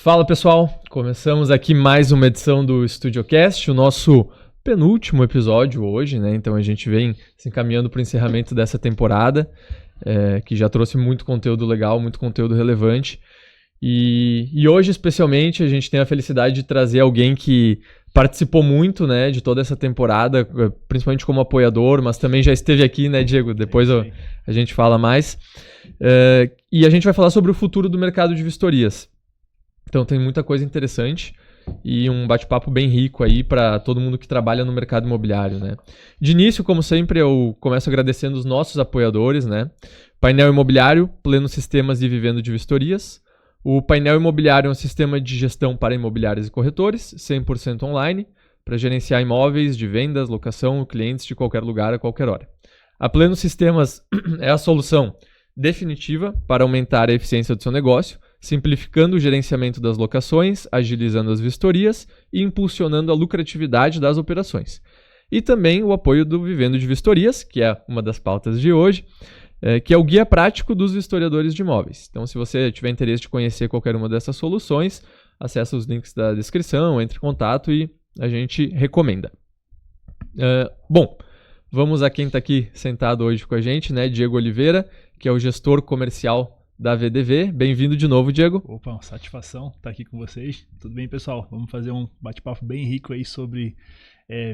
Fala pessoal, começamos aqui mais uma edição do StudioCast, o nosso penúltimo episódio hoje, né? Então a gente vem se encaminhando para o encerramento dessa temporada, que já trouxe muito conteúdo legal, muito conteúdo relevante. E hoje, especialmente, a gente tem a felicidade de trazer alguém que participou muito, né, de toda essa temporada, principalmente como apoiador, mas também já esteve aqui, né, Diego? Depois a gente fala mais. E a gente vai falar sobre o futuro do mercado de vistorias. Então tem muita coisa interessante e um bate-papo bem rico aí para todo mundo que trabalha no mercado imobiliário, né? De início, como sempre, eu começo agradecendo os nossos apoiadores, né? Painel Imobiliário, Pleno Sistemas e Vivendo de Vistorias. O Painel Imobiliário é um sistema de gestão para imobiliários e corretores, 100% online, para gerenciar imóveis de vendas, locação, clientes de qualquer lugar a qualquer hora. A Pleno Sistemas é a solução definitiva para aumentar a eficiência do seu negócio, simplificando o gerenciamento das locações, agilizando as vistorias e impulsionando a lucratividade das operações. E também o apoio do Vivendo de Vistorias, que é uma das pautas de hoje, que é o guia prático dos vistoriadores de imóveis. Então, se você tiver interesse de conhecer qualquer uma dessas soluções, acesse os links da descrição, entre em contato e a gente recomenda. Bom, vamos a quem está aqui sentado hoje com a gente, né? Diego Oliveira, que é o gestor comercial da VDV. Bem-vindo de novo, Diego. Opa, uma satisfação estar aqui com vocês. Tudo bem, pessoal? Vamos fazer um bate-papo bem rico aí sobre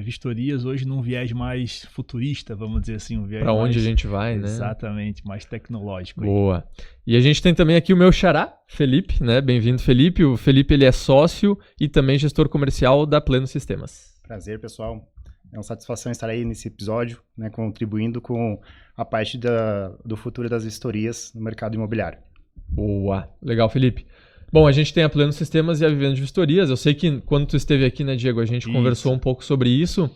vistorias, hoje num viés mais futurista, vamos dizer assim. Um viés para onde mais, a gente vai, né? Exatamente, mais tecnológico. Boa. Aí. E a gente tem também aqui o meu xará, Felipe, né? Bem-vindo, Felipe. O Felipe, ele é sócio e também gestor comercial da Pleno Sistemas. Prazer, pessoal. É uma satisfação estar aí nesse episódio, né, contribuindo com a parte do futuro das vistorias no mercado imobiliário. Boa. Legal, Felipe. Bom, a gente tem a Pleno Sistemas e a Vivendo de Vistorias. Eu sei que quando tu esteve aqui, né, Diego, a gente conversou um pouco sobre isso.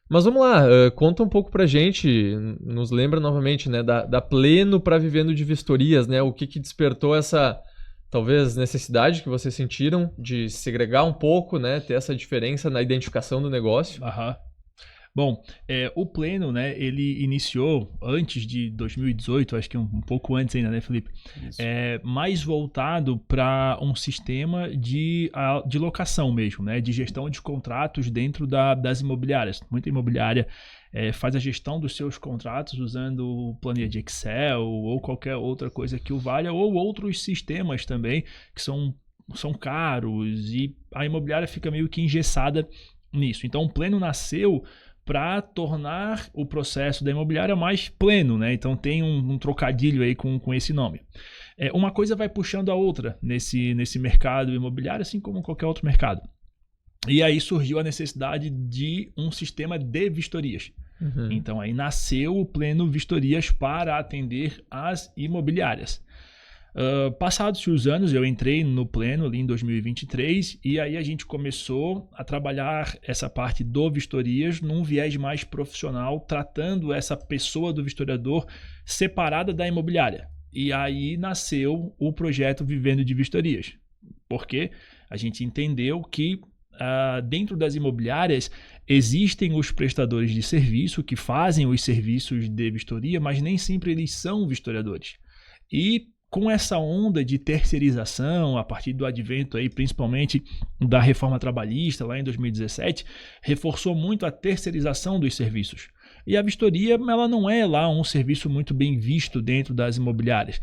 Mas vamos lá, conta um pouco pra gente, nos lembra novamente, né, da Pleno para Vivendo de Vistorias, né? O que despertou essa, talvez, necessidade que vocês sentiram de segregar um pouco, né, ter essa diferença na identificação do negócio. Aham. Bom, o Pleno, né, ele iniciou antes de 2018, acho que um pouco antes ainda, né, Felipe? Mais voltado para um sistema de locação mesmo, né, de gestão de contratos dentro das imobiliárias. Muita imobiliária faz a gestão dos seus contratos usando planilha de Excel ou qualquer outra coisa que o valha, ou outros sistemas também que são caros e a imobiliária fica meio que engessada nisso. Então, o Pleno nasceu para tornar o processo da imobiliária mais pleno, né? Então tem um trocadilho aí com esse nome. Uma coisa vai puxando a outra nesse mercado imobiliário, assim como qualquer outro mercado. E aí surgiu a necessidade de um sistema de vistorias. Uhum. Então aí nasceu o Pleno Vistorias para atender as imobiliárias. Passados os anos, eu entrei no Pleno ali em 2023 e aí a gente começou a trabalhar essa parte do vistorias num viés mais profissional, tratando essa pessoa do vistoriador separada da imobiliária. E aí nasceu o projeto Vivendo de Vistorias, porque a gente entendeu que dentro das imobiliárias existem os prestadores de serviço que fazem os serviços de vistoria, mas nem sempre eles são vistoriadores. E com essa onda de terceirização, a partir do advento aí, principalmente da reforma trabalhista, lá em 2017, reforçou muito a terceirização dos serviços. E a vistoria, ela não é lá um serviço muito bem visto dentro das imobiliárias.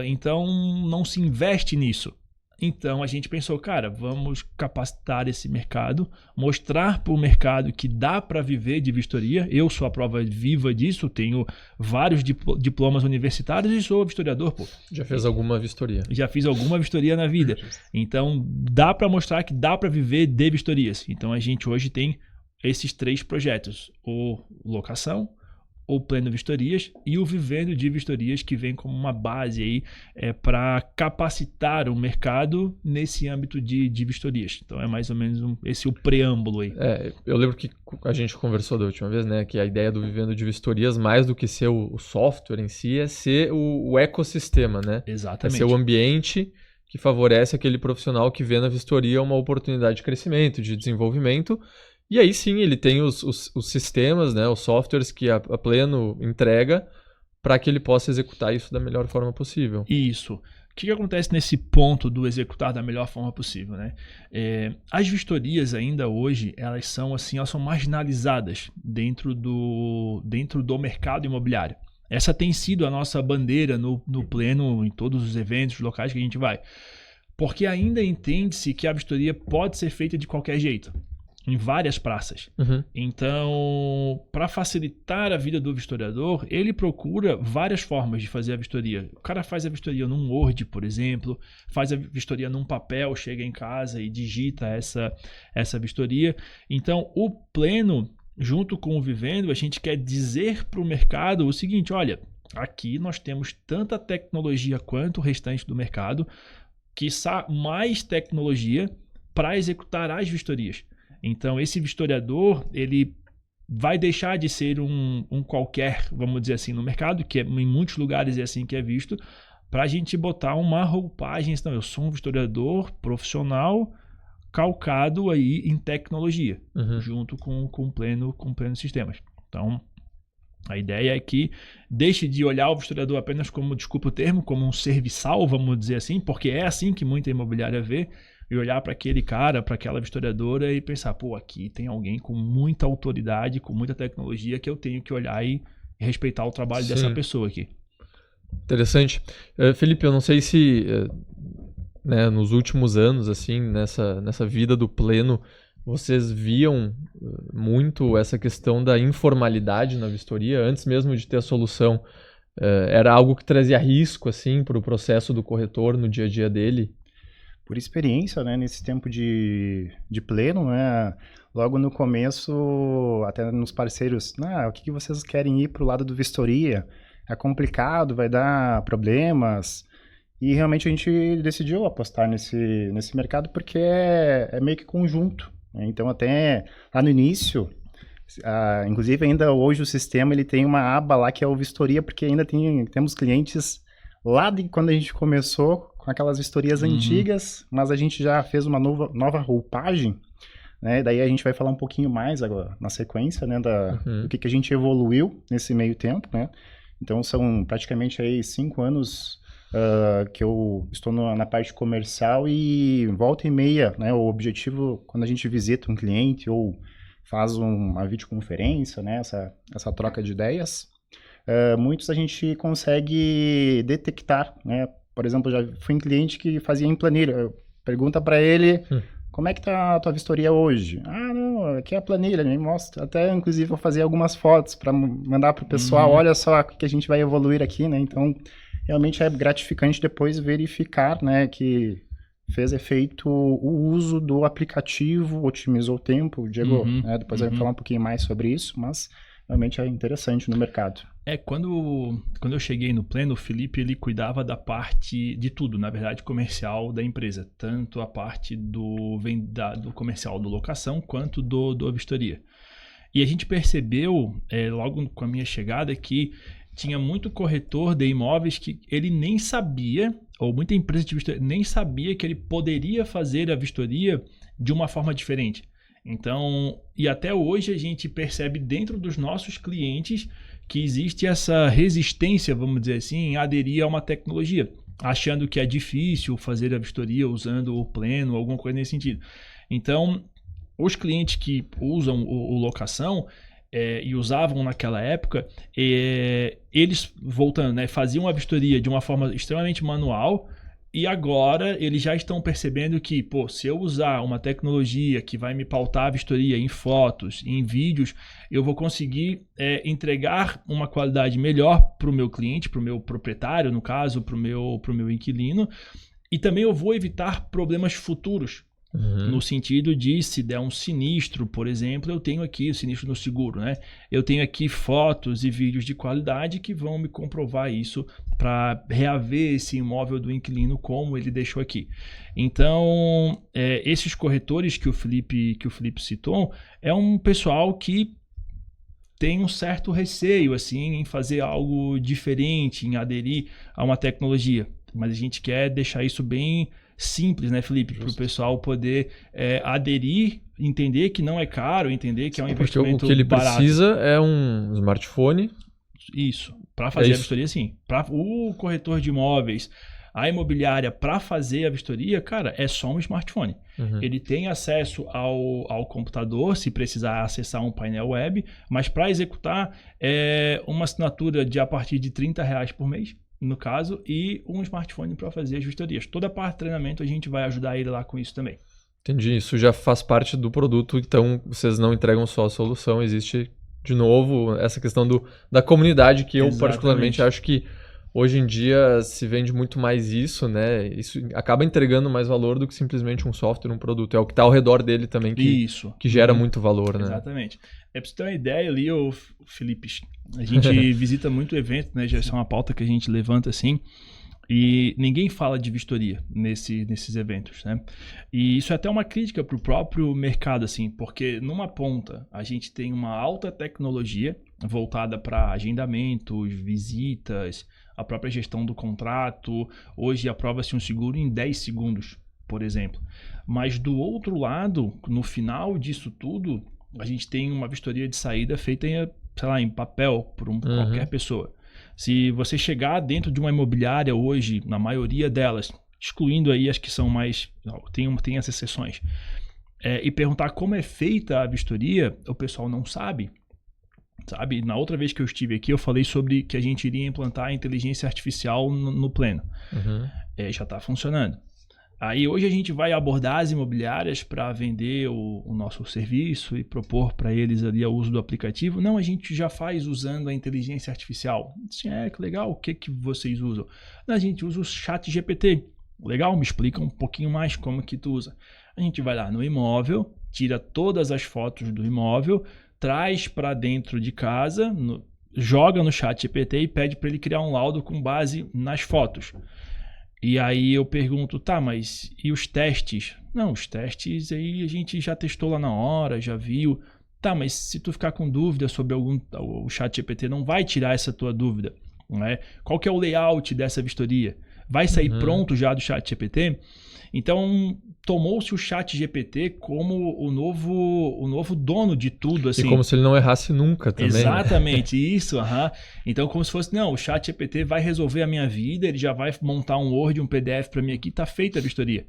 Então, não se investe nisso. Então, a gente pensou, cara, vamos capacitar esse mercado, mostrar para o mercado que dá para viver de vistoria. Eu sou a prova viva disso, tenho vários diplomas universitários e sou vistoriador, pô. Já fez alguma vistoria? Já fiz alguma vistoria na vida. Então, dá para mostrar que dá para viver de vistorias. Então, a gente hoje tem esses 3 projetos, o Locação, o Pleno Vistorias e o Vivendo de Vistorias, que vem como uma base aí para capacitar o mercado nesse âmbito de vistorias. Então é mais ou menos esse o preâmbulo aí. Eu lembro que a gente conversou da última vez, né, que a ideia do Vivendo de Vistorias, mais do que ser o software em si, é ser o ecossistema, né? Exatamente. É ser o ambiente que favorece aquele profissional que vê na vistoria uma oportunidade de crescimento, de desenvolvimento. E aí sim, ele tem os sistemas, né, os softwares que a Pleno entrega para que ele possa executar isso da melhor forma possível. Isso. que acontece nesse ponto do executar da melhor forma possível, né? As vistorias ainda hoje, elas são marginalizadas dentro do mercado imobiliário. Essa tem sido a nossa bandeira no Pleno, em todos os eventos locais que a gente vai. Porque ainda entende-se que a vistoria pode ser feita de qualquer jeito, em várias praças. Uhum. Então, para facilitar a vida do vistoriador, ele procura várias formas de fazer a vistoria. O cara faz a vistoria num Word, por exemplo, faz a vistoria num papel, chega em casa e digita essa vistoria. Então, o Pleno, junto com o Vivendo, a gente quer dizer para o mercado o seguinte: olha, aqui nós temos tanta tecnologia quanto o restante do mercado, quiçá mais tecnologia para executar as vistorias. Então, esse vistoriador, ele vai deixar de ser um qualquer, vamos dizer assim, no mercado, que em muitos lugares é assim que é visto, para a gente botar uma roupagem. Então, eu sou um vistoriador profissional calcado aí em tecnologia, junto com Pleno Sistemas. Então, a ideia é que deixe de olhar o vistoriador apenas como, desculpa o termo, como um serviçal, vamos dizer assim, porque é assim que muita imobiliária vê, e olhar para aquele cara, para aquela vistoriadora e pensar, pô, aqui tem alguém com muita autoridade, com muita tecnologia, que eu tenho que olhar e respeitar o trabalho dessa pessoa aqui. Interessante. Felipe, eu não sei se né, nos últimos anos, assim, nessa vida do Pleno, vocês viam muito essa questão da informalidade na vistoria, antes mesmo de ter a solução. Era algo que trazia risco, assim, para o processo do corretor no dia a dia dele? Por experiência, né, nesse tempo de Pleno, né, logo no começo, até nos parceiros, o que vocês querem ir para o lado do vistoria? É complicado, vai dar problemas. E realmente a gente decidiu apostar nesse mercado porque é meio que conjunto. Então, até lá no início, inclusive ainda hoje o sistema ele tem uma aba lá que é o vistoria, porque ainda temos clientes lá de quando a gente começou com aquelas vistorias antigas, mas a gente já fez uma nova roupagem, né? Daí a gente vai falar um pouquinho mais agora na sequência, né, do que a gente evoluiu nesse meio tempo, né? Então, são praticamente aí 5 anos que eu estou na parte comercial e volta e meia, né, o objetivo, quando a gente visita um cliente ou faz uma videoconferência, né, essa troca de ideias, muitos a gente consegue detectar, né? Por exemplo, já fui um cliente que fazia em planilha, pergunta para ele, como é que tá a tua vistoria hoje? Não, aqui é a planilha, me mostra. Até, inclusive, eu fazia algumas fotos para mandar para o pessoal, olha só o que a gente vai evoluir aqui, né? Então, realmente é gratificante depois verificar, né, que fez efeito o uso do aplicativo, otimizou o tempo. O Diego, né, depois vai falar um pouquinho mais sobre isso, mas realmente é interessante no mercado. Quando eu cheguei no Pleno, o Felipe ele cuidava da parte de tudo, na verdade, comercial da empresa. Tanto a parte do comercial do locação, quanto do vistoria. E a gente percebeu, logo com a minha chegada, que tinha muito corretor de imóveis que ele nem sabia, ou muita empresa de vistoria nem sabia que ele poderia fazer a vistoria de uma forma diferente. Então, e até hoje a gente percebe dentro dos nossos clientes que existe essa resistência, vamos dizer assim, em aderir a uma tecnologia, achando que é difícil fazer a vistoria usando o Pleno, alguma coisa nesse sentido. Então, os clientes que usam o locação e usavam naquela época, eles, voltando, né, faziam a vistoria de uma forma extremamente manual. E agora eles já estão percebendo que, se eu usar uma tecnologia que vai me pautar a vistoria em fotos, em vídeos, eu vou conseguir entregar uma qualidade melhor para o meu cliente, para o meu proprietário, no caso, para o meu inquilino. E também eu vou evitar problemas futuros. No sentido de, se der um sinistro, por exemplo, eu tenho aqui o sinistro no seguro, né? Eu tenho aqui fotos e vídeos de qualidade que vão me comprovar isso para reaver esse imóvel do inquilino como ele deixou aqui. Então, esses corretores que o Felipe citou, é um pessoal que tem um certo receio assim, em fazer algo diferente, em aderir a uma tecnologia. Mas a gente quer deixar isso bem simples, né, Felipe? Para o pessoal poder aderir, entender que não é caro, entender que é um investimento barato. O que ele barato. precisa é um smartphone. Isso. Para fazer a vistoria, sim. Para o corretor de imóveis, A imobiliária, para fazer a vistoria, cara, é só um smartphone. Ele tem acesso ao computador, se precisar acessar um painel web, mas para executar é uma assinatura a partir de R$30 por mês, no caso, e um smartphone para fazer as vistorias. Toda a parte de treinamento a gente vai ajudar ele lá com isso também. Entendi, isso já faz parte do produto, então vocês não entregam só a solução, existe, de novo, essa questão da comunidade, que eu particularmente acho que hoje em dia se vende muito mais isso, né? Isso acaba entregando mais valor do que simplesmente um software, um produto. É o que está ao redor dele também que gera muito valor, né? Exatamente. Pra você ter uma ideia ali, Felipe, a gente visita muito evento, né? Já é uma pauta que a gente levanta assim. E ninguém fala de vistoria nesses eventos, né? E isso é até uma crítica para o próprio mercado, assim, porque numa ponta a gente tem uma alta tecnologia voltada para agendamentos, visitas, a própria gestão do contrato. Hoje aprova-se um seguro em 10 segundos, por exemplo. Mas do outro lado, no final disso tudo, a gente tem uma vistoria de saída feita em papel por qualquer pessoa. Se você chegar dentro de uma imobiliária hoje, na maioria delas, excluindo aí as que são mais... Tem as exceções. E perguntar como é feita a vistoria, o pessoal não sabe. Sabe? Na outra vez que eu estive aqui, eu falei sobre que a gente iria implantar a inteligência artificial no Pleno. Já está funcionando. Aí hoje a gente vai abordar as imobiliárias para vender o nosso serviço e propor para eles ali o uso do aplicativo. Não, a gente já faz usando a inteligência artificial. Assim, que legal, o que vocês usam? Não, a gente usa o ChatGPT. Legal, me explica um pouquinho mais como que tu usa. A gente vai lá no imóvel, tira todas as fotos do imóvel, traz para dentro de casa, joga no ChatGPT e pede para ele criar um laudo com base nas fotos. E aí eu pergunto, tá, mas e os testes? Não, os testes aí a gente já testou lá na hora, já viu. Tá, mas se tu ficar com dúvida sobre o ChatGPT não vai tirar essa tua dúvida, né? Qual que é o layout dessa vistoria? Vai sair pronto já do ChatGPT? Então, tomou-se o ChatGPT como o novo dono de tudo. Assim. E como se ele não errasse nunca também. Exatamente, né? Isso. Então, como se fosse, não, o ChatGPT vai resolver a minha vida, ele já vai montar um Word, um PDF para mim aqui, tá feita a vistoria.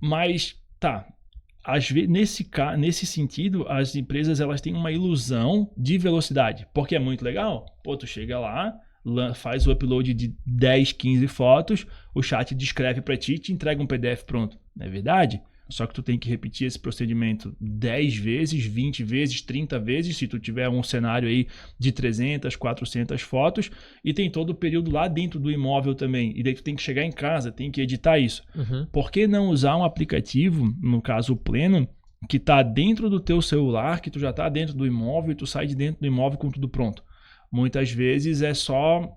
Mas, tá, às vezes, nesse sentido, as empresas elas têm uma ilusão de velocidade, porque é muito legal. Pô, tu chega lá, faz o upload de 10, 15 fotos, o chat descreve para ti e te entrega um PDF pronto. Não é verdade? Só que tu tem que repetir esse procedimento 10 vezes, 20 vezes, 30 vezes, se tu tiver um cenário aí de 300, 400 fotos, e tem todo o período lá dentro do imóvel também. E daí tu tem que chegar em casa, tem que editar isso. Por que não usar um aplicativo, no caso o Pleno, que está dentro do teu celular, que tu já está dentro do imóvel e tu sai de dentro do imóvel com tudo pronto? Muitas vezes é só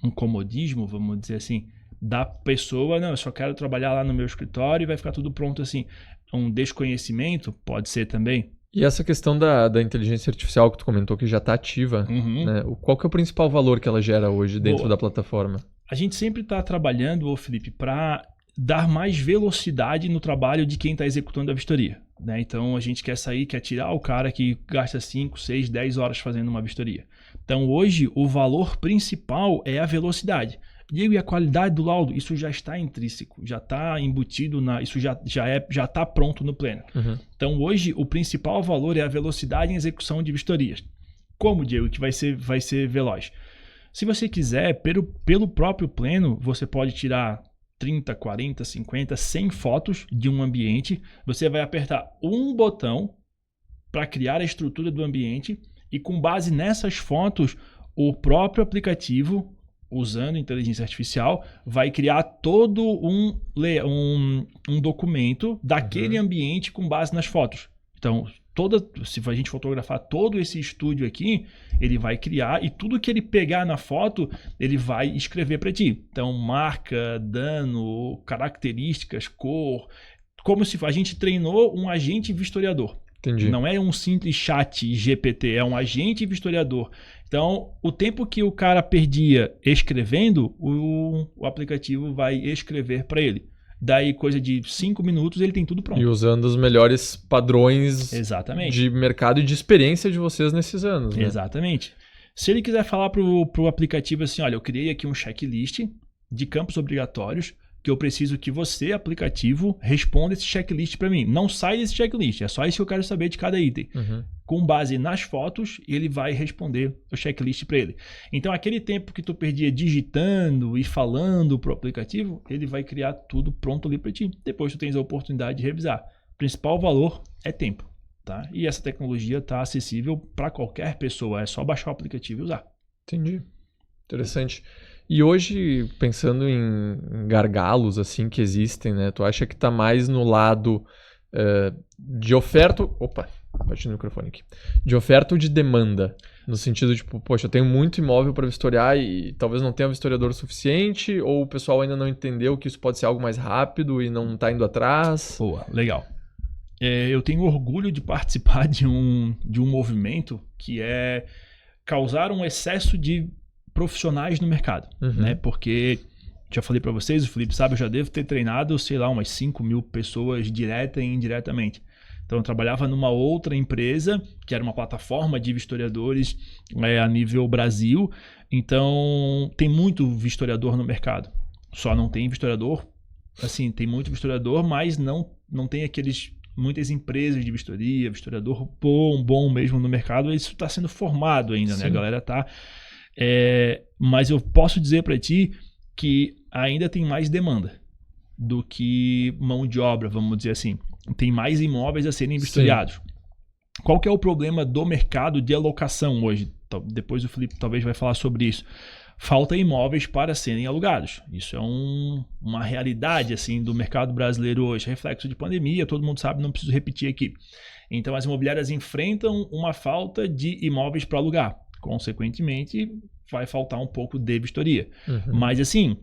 um comodismo, vamos dizer assim, da pessoa, não, eu só quero trabalhar lá no meu escritório e vai ficar tudo pronto assim. Um desconhecimento pode ser também. E essa questão da inteligência artificial que tu comentou que já está ativa, né? Qual que é o principal valor que ela gera hoje dentro da plataforma? A gente sempre está trabalhando, Felipe, para dar mais velocidade no trabalho de quem está executando a vistoria. Né? Então a gente quer tirar o cara que gasta 5, 6, 10 horas fazendo uma vistoria. Então hoje o valor principal é a velocidade. Diego, e a qualidade do laudo? Isso já está intrínseco, já está embutido, isso já está pronto no Pleno. Então hoje o principal valor é a velocidade em execução de vistorias. Como, Diego, que vai ser veloz? Se você quiser, pelo próprio Pleno, você pode tirar 30, 40, 50, 100 fotos de um ambiente. Você vai apertar um botão para criar a estrutura do ambiente e com base nessas fotos, o próprio aplicativo, usando inteligência artificial, vai criar todo um documento daquele ambiente com base nas fotos. Então, se a gente fotografar todo esse estúdio aqui, ele vai criar e tudo que ele pegar na foto, ele vai escrever para ti. Então, marca, dano, características, cor, como se a gente treinou um agente vistoriador. Entendi. Não é um simples chat GPT, é um agente vistoriador. Então, o tempo que o cara perdia escrevendo, o aplicativo vai escrever para ele. Daí, coisa de 5 minutos, ele tem tudo pronto. E usando os melhores padrões de mercado e de experiência de vocês nesses anos. Né? Exatamente. Se ele quiser falar pro aplicativo assim, olha, eu criei aqui um checklist de campos obrigatórios que eu preciso que você, aplicativo, responda esse checklist para mim. Não sai desse checklist, é só isso que eu quero saber de cada item. Com base nas fotos, ele vai responder o checklist para ele. Então, aquele tempo que tu perdia digitando e falando pro aplicativo, ele vai criar tudo pronto ali para ti. Depois tu tens a oportunidade de revisar. O principal valor é tempo, tá? E essa tecnologia está acessível para qualquer pessoa, é só baixar o aplicativo e usar. Entendi. Interessante. E hoje, pensando em gargalos assim que existem, né? Tu acha que está mais no lado de oferta... Opa, bati no microfone aqui. De oferta ou de demanda? No sentido de, poxa, eu tenho muito imóvel para vistoriar e talvez não tenha vistoriador suficiente, ou o pessoal ainda não entendeu que isso pode ser algo mais rápido e não está indo atrás? Boa, legal. Eu tenho orgulho de participar de um movimento que é causar um excesso de profissionais no mercado, né? Porque, já falei para vocês, o Felipe sabe, eu já devo ter treinado, sei lá, umas 5.000 pessoas direta e indiretamente. Então, eu trabalhava numa outra empresa, que era uma plataforma de vistoriadores a nível Brasil. Então, tem muito vistoriador no mercado. Só não tem vistoriador, assim, tem muito vistoriador, mas não tem muitas empresas de vistoria, vistoriador bom mesmo no mercado. Isso está sendo formado ainda, né? A galera está... mas eu posso dizer para ti que ainda tem mais demanda do que mão de obra, vamos dizer assim. Tem mais imóveis a serem vistoriados. Qual que é o problema do mercado de alocação hoje? Depois o Felipe talvez vai falar sobre isso. Falta imóveis para serem alugados. Isso é uma realidade assim, do mercado brasileiro hoje. Reflexo de pandemia, todo mundo sabe, não preciso repetir aqui. Então as imobiliárias enfrentam uma falta de imóveis para alugar. Consequentemente, vai faltar um pouco de vistoria. Mas assim,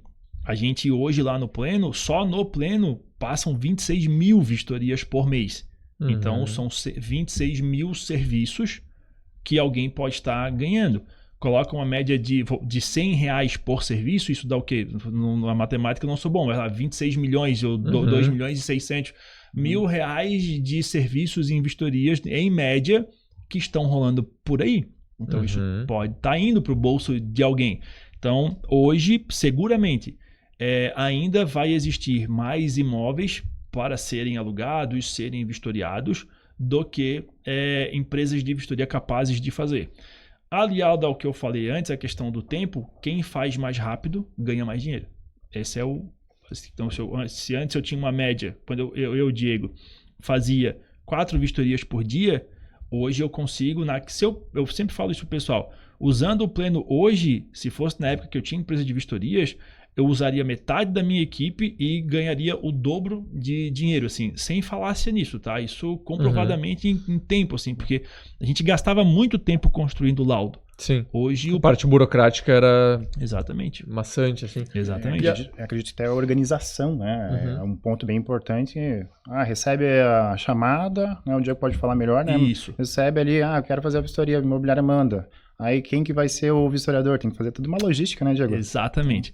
a gente hoje lá no Pleno, só no Pleno, passam 26 mil vistorias por mês. Então, são 26 mil serviços que alguém pode estar ganhando. Coloca uma média de R$100 por serviço, isso dá o quê? Na matemática eu não sou bom, vai lá, 26 milhões ou 2 milhões e 600 mil reais de serviços em vistorias, em média, que estão rolando por aí. Então, isso pode estar indo para o bolso de alguém. Então, hoje, seguramente, ainda vai existir mais imóveis para serem alugados, serem vistoriados, do que empresas de vistoria capazes de fazer. Aliado ao que eu falei antes, a questão do tempo, quem faz mais rápido ganha mais dinheiro. Esse é o... Então, se antes eu tinha uma média, quando eu Diego, fazia 4 vistorias por dia, hoje eu consigo, eu sempre falo isso pro pessoal, usando o Pleno hoje, se fosse na época que eu tinha empresa de vistorias, eu usaria metade da minha equipe e ganharia o dobro de dinheiro, assim, sem falácia nisso, tá? Isso comprovadamente em tempo, assim, porque a gente gastava muito tempo construindo laudo. Sim. Hoje a parte burocrática era... Exatamente. Maçante, assim. Exatamente. Acredito até a organização, né? É um ponto bem importante. Recebe a chamada, né? O Diego pode falar melhor, né? Isso. Recebe ali, eu quero fazer a vistoria, a imobiliária manda. Aí quem que vai ser o vistoriador? Tem que fazer tudo uma logística, né, Diego? Exatamente.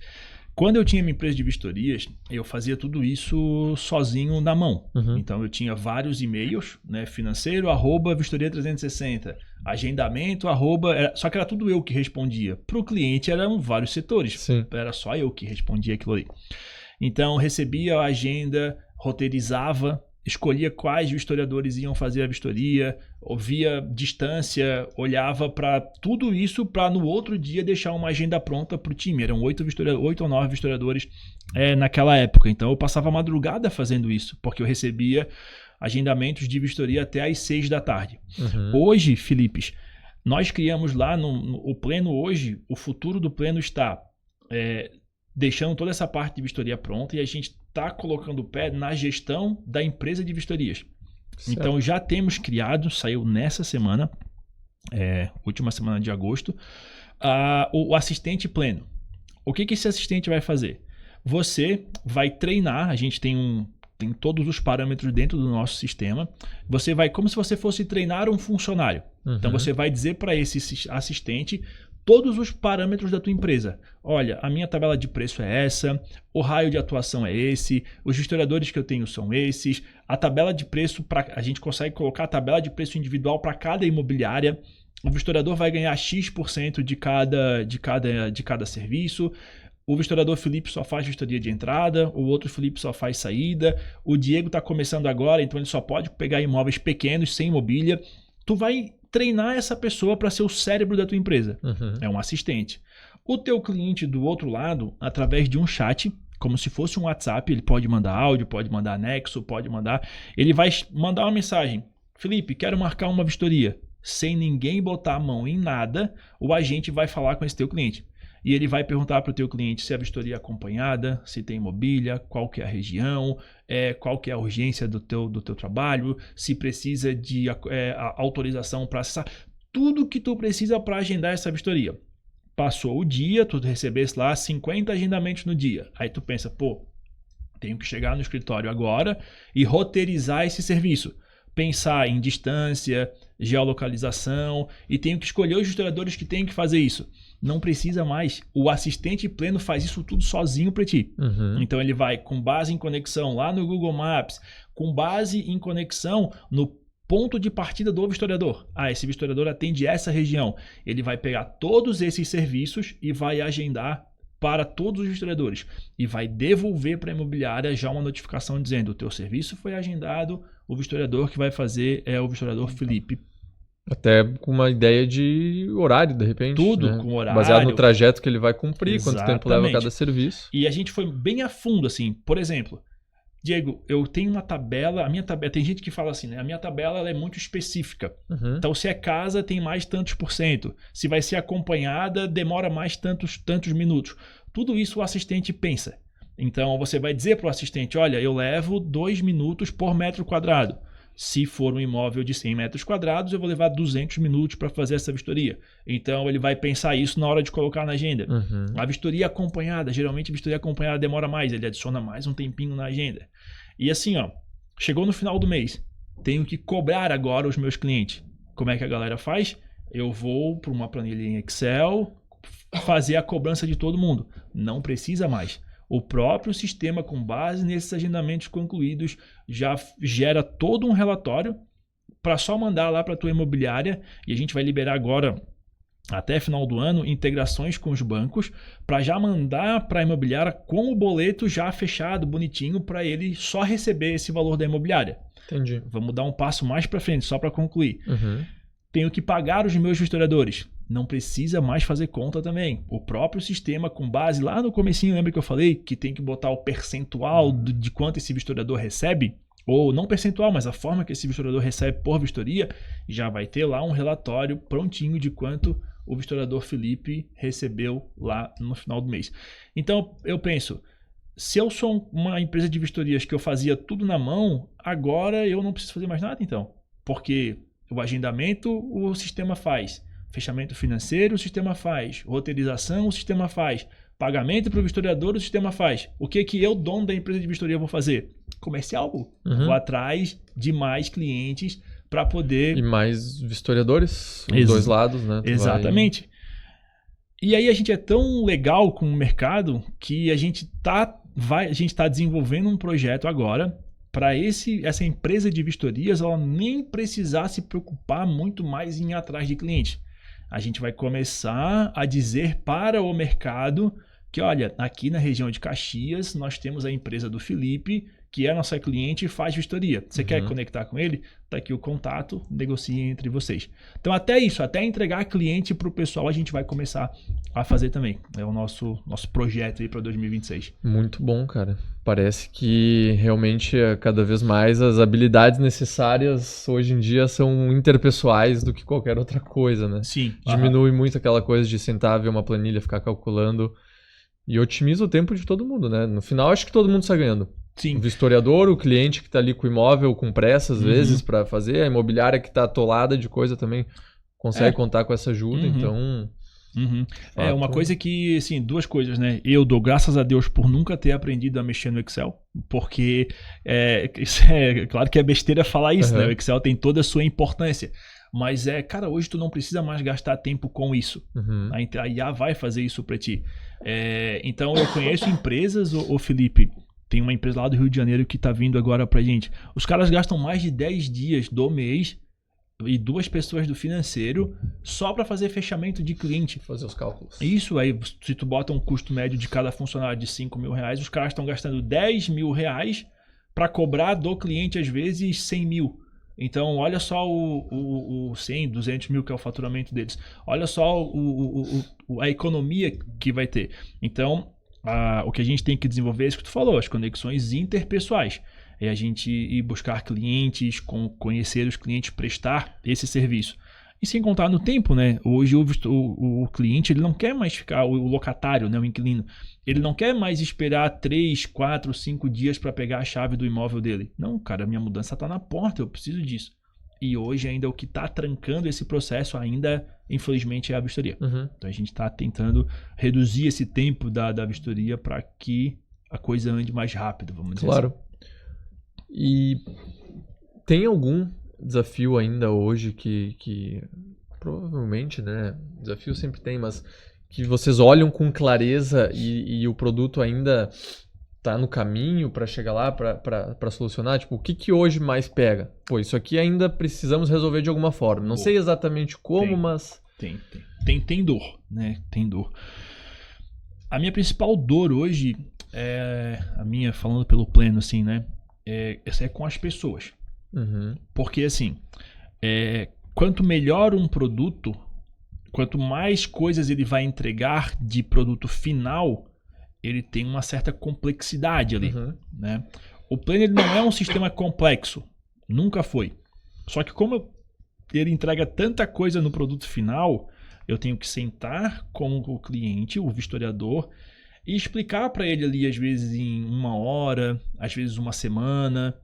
Quando eu tinha minha empresa de vistorias, eu fazia tudo isso sozinho na mão. Então, eu tinha vários e-mails, né? Financeiro, @vistoria360, agendamento, só que era tudo eu que respondia. Para o cliente, eram vários setores. Sim. Era só eu que respondia aquilo ali. Então, recebia a agenda, roteirizava, escolhia quais vistoriadores iam fazer a vistoria, via distância, olhava para tudo isso para no outro dia deixar uma agenda pronta para o time. Eram 8 ou 9 vistoriadores naquela época. Então eu passava a madrugada fazendo isso, porque eu recebia agendamentos de vistoria até às 6 da tarde. Hoje, Filipes, nós criamos lá o Pleno hoje, o futuro do Pleno está deixando toda essa parte de vistoria pronta e a gente está colocando o pé na gestão da empresa de vistorias. Certo. Então já temos criado, saiu nessa semana, última semana de agosto, o assistente Pleno. O que esse assistente vai fazer? Você vai treinar, a gente tem todos os parâmetros dentro do nosso sistema. Você vai, como se você fosse treinar um funcionário. Então você vai dizer para esse assistente todos os parâmetros da tua empresa. Olha, a minha tabela de preço é essa, o raio de atuação é esse, os historiadores que eu tenho são esses, a tabela de preço, a gente consegue colocar a tabela de preço individual para cada imobiliária, o historiador vai ganhar X% de cada serviço, o vistoriador Felipe só faz vistoria de entrada, o outro Felipe só faz saída, o Diego está começando agora, então ele só pode pegar imóveis pequenos, sem mobília. Tu vai treinar essa pessoa para ser o cérebro da tua empresa. É um assistente. O teu cliente do outro lado, através de um chat, como se fosse um WhatsApp, ele pode mandar áudio, pode mandar anexo, pode mandar... Ele vai mandar uma mensagem. Felipe, quero marcar uma vistoria. Sem ninguém botar a mão em nada, o agente vai falar com esse teu cliente. E ele vai perguntar para o teu cliente se a vistoria é acompanhada, se tem mobília, qual que é a região, qual que é a urgência do teu trabalho, se precisa de autorização para acessar. Tudo que tu precisa para agendar essa vistoria. Passou o dia, tu recebesse lá 50 agendamentos no dia. Aí tu pensa, pô, tenho que chegar no escritório agora e roteirizar esse serviço. Pensar em distância, geolocalização e tenho que escolher os historiadores que têm que fazer isso. Não precisa mais. O assistente pleno faz isso tudo sozinho para ti. Então ele vai com base em conexão lá no Google Maps, com base em conexão no ponto de partida do vistoriador. Esse vistoriador atende essa região. Ele vai pegar todos esses serviços e vai agendar para todos os vistoriadores. E vai devolver para a imobiliária já uma notificação dizendo: o teu serviço foi agendado, o vistoriador que vai fazer é o vistoriador Felipe. Até com uma ideia de horário, de repente. Tudo né? com horário. Baseado no trajeto que ele vai cumprir, Exatamente. quanto tempo leva cada serviço. E a gente foi bem a fundo, assim. Por exemplo, Diego, eu tenho uma tabela, a minha tabela, tem gente que fala assim, né? A minha tabela ela é muito específica. Então, se é casa, tem mais tantos %. Se vai ser acompanhada, demora mais tantos minutos. Tudo isso o assistente pensa. Então, você vai dizer para o assistente, olha, eu levo 2 minutos por metro quadrado. Se for um imóvel de 100 metros quadrados, eu vou levar 200 minutos para fazer essa vistoria. Então, ele vai pensar isso na hora de colocar na agenda. A vistoria acompanhada, geralmente a vistoria acompanhada demora mais, ele adiciona mais um tempinho na agenda. E assim, ó, chegou no final do mês, tenho que cobrar agora os meus clientes. Como é que a galera faz? Eu vou para uma planilha em Excel fazer a cobrança de todo mundo. Não precisa mais. O próprio sistema, com base nesses agendamentos concluídos, já gera todo um relatório para só mandar lá para a tua imobiliária, e a gente vai liberar agora, até final do ano, integrações com os bancos, para já mandar para a imobiliária com o boleto já fechado, bonitinho, para ele só receber esse valor da imobiliária. Entendi. Vamos dar um passo mais para frente, só para concluir. Tenho que pagar os meus vistoriadores. Não precisa mais fazer conta também. O próprio sistema, com base lá no comecinho, lembra que eu falei que tem que botar o percentual de quanto esse vistoriador recebe? Ou não percentual, mas a forma que esse vistoriador recebe por vistoria, já vai ter lá um relatório prontinho de quanto o vistoriador Felipe recebeu lá no final do mês. Então, eu penso, se eu sou uma empresa de vistorias que eu fazia tudo na mão, agora eu não preciso fazer mais nada, então. Porque o agendamento, o sistema faz. Fechamento financeiro, o sistema faz. Roteirização, o sistema faz. Pagamento para o vistoriador, o sistema faz. O que eu, dono da empresa de vistoria, vou fazer? Comercial. Vou atrás de mais clientes para poder... E mais vistoriadores, os dois lados, né? Exatamente. E aí a gente é tão legal com o mercado que a gente tá desenvolvendo um projeto agora para essa empresa de vistorias ela nem precisar se preocupar muito mais em ir atrás de clientes. A gente vai começar a dizer para o mercado que, olha, aqui na região de Caxias, nós temos a empresa do Felipe, que é nossa cliente e faz vistoria. Você quer conectar com ele? Está aqui o contato, negocie entre vocês. Então, até isso, até entregar cliente para o pessoal, a gente vai começar a fazer também. É o nosso projeto aí para 2026. Muito bom, cara. Parece que realmente cada vez mais as habilidades necessárias hoje em dia são interpessoais do que qualquer outra coisa, né? Sim. Diminui muito aquela coisa de sentar, ver uma planilha, ficar calculando e otimiza o tempo de todo mundo, né? No final, acho que todo mundo sai ganhando. Sim. O vistoriador, o cliente que está ali com o imóvel, com pressa às vezes para fazer, a imobiliária que está atolada de coisa também consegue contar com essa ajuda, então... É uma coisa que, assim, 2 coisas, né? Eu dou graças a Deus por nunca ter aprendido a mexer no Excel, porque isso é claro que é besteira falar isso, né? O Excel tem toda a sua importância, mas cara, hoje tu não precisa mais gastar tempo com isso. A IA vai fazer isso para ti. Então eu conheço empresas, o Felipe, tem uma empresa lá do Rio de Janeiro que tá vindo agora pra gente. Os caras gastam mais de 10 dias do mês e 2 pessoas do financeiro só para fazer fechamento de cliente. Fazer os cálculos. Isso aí, se tu bota um custo médio de cada funcionário de 5 mil reais, os caras estão gastando 10 mil reais para cobrar do cliente, às vezes, 100 mil. Então, olha só o 100, 200 mil que é o faturamento deles. Olha só a economia que vai ter. Então, o que a gente tem que desenvolver é isso que tu falou, as conexões interpessoais. É a gente ir buscar clientes, conhecer os clientes, prestar esse serviço. E sem contar no tempo, né? Hoje o cliente ele não quer mais ficar, o locatário, né? O inquilino, ele não quer mais esperar 3, 4, 5 dias para pegar a chave do imóvel dele. Não, cara, minha mudança está na porta, eu preciso disso. E hoje ainda o que está trancando esse processo ainda, infelizmente, é a vistoria. Uhum. Então a gente está tentando reduzir esse tempo da vistoria para que a coisa ande mais rápido, vamos dizer Claro. assim. E tem algum desafio ainda hoje que provavelmente, né? Desafio sempre tem, mas que vocês olham com clareza e o produto ainda tá no caminho para chegar lá, para solucionar? Tipo, o que hoje mais pega? Pô, isso aqui ainda precisamos resolver de alguma forma. Não sei exatamente como, mas... Tem dor, né? Tem dor. A minha principal dor hoje, falando pelo pleno, assim, né? Essa é com as pessoas. Uhum. Porque, assim, quanto melhor um produto, quanto mais coisas ele vai entregar de produto final, ele tem uma certa complexidade ali, né? O pleno ele não é um sistema complexo, nunca foi. Só que como ele entrega tanta coisa no produto final, eu tenho que sentar com o cliente, o vistoriador, e explicar para ele ali, às vezes em 1 hora, às vezes 1 semana,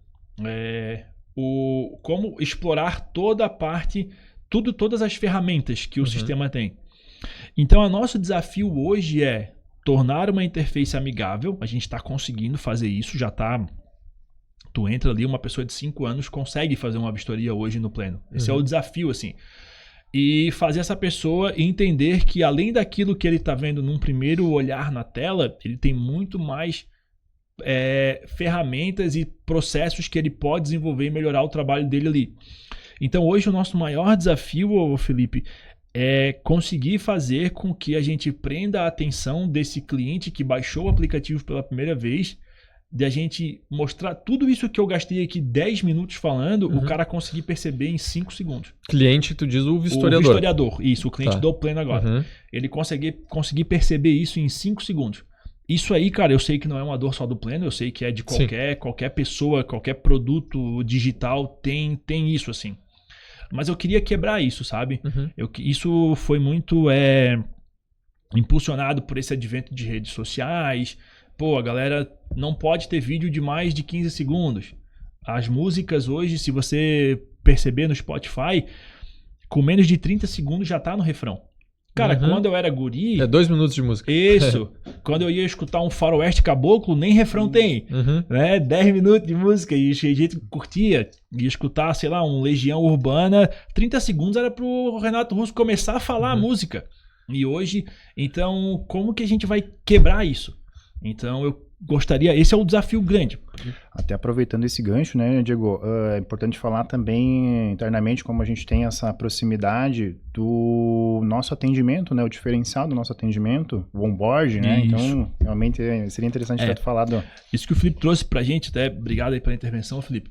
como explorar toda a parte, todas as ferramentas que o sistema tem. Então, o nosso desafio hoje é tornar uma interface amigável. A gente está conseguindo fazer isso, já está... Tu entra ali, uma pessoa de 5 anos consegue fazer uma vistoria hoje no pleno. Esse é o desafio, assim. E fazer essa pessoa entender que além daquilo que ele está vendo num primeiro olhar na tela, ele tem muito mais ferramentas e processos que ele pode desenvolver e melhorar o trabalho dele ali. Então hoje o nosso maior desafio, Felipe, é conseguir fazer com que a gente prenda a atenção desse cliente que baixou o aplicativo pela primeira vez, de a gente mostrar tudo isso que eu gastei aqui 10 minutos falando, o cara conseguir perceber em 5 segundos. Cliente, tu diz o vistoriador. O vistoriador, isso, o cliente do pleno agora. Ele conseguir perceber isso em 5 segundos. Isso aí, cara, eu sei que não é uma dor só do pleno, eu sei que é de qualquer pessoa, qualquer produto digital tem isso, assim. Mas eu queria quebrar isso, sabe? Isso foi muito impulsionado por esse advento de redes sociais. Pô, a galera não pode ter vídeo de mais de 15 segundos. As músicas hoje, se você perceber no Spotify, com menos de 30 segundos já tá no refrão. Cara, quando eu era guri... 2 minutos de música. Isso. Quando eu ia escutar um faroeste caboclo, nem refrão tem. Né? 10 minutos de música e a gente curtia. Ia escutar, sei lá, um Legião Urbana. 30 segundos era pro Renato Russo começar a falar a música. E hoje, então, como que a gente vai quebrar isso? Então, eu gostaria... Esse é o desafio grande. Até aproveitando esse gancho, né, Diego? É importante falar também internamente como a gente tem essa proximidade do nosso atendimento, né? O diferencial do nosso atendimento, o onboard, né? Isso. Então, realmente seria interessante ter falado. Isso que o Felipe trouxe pra gente, até obrigado aí pela intervenção, Felipe.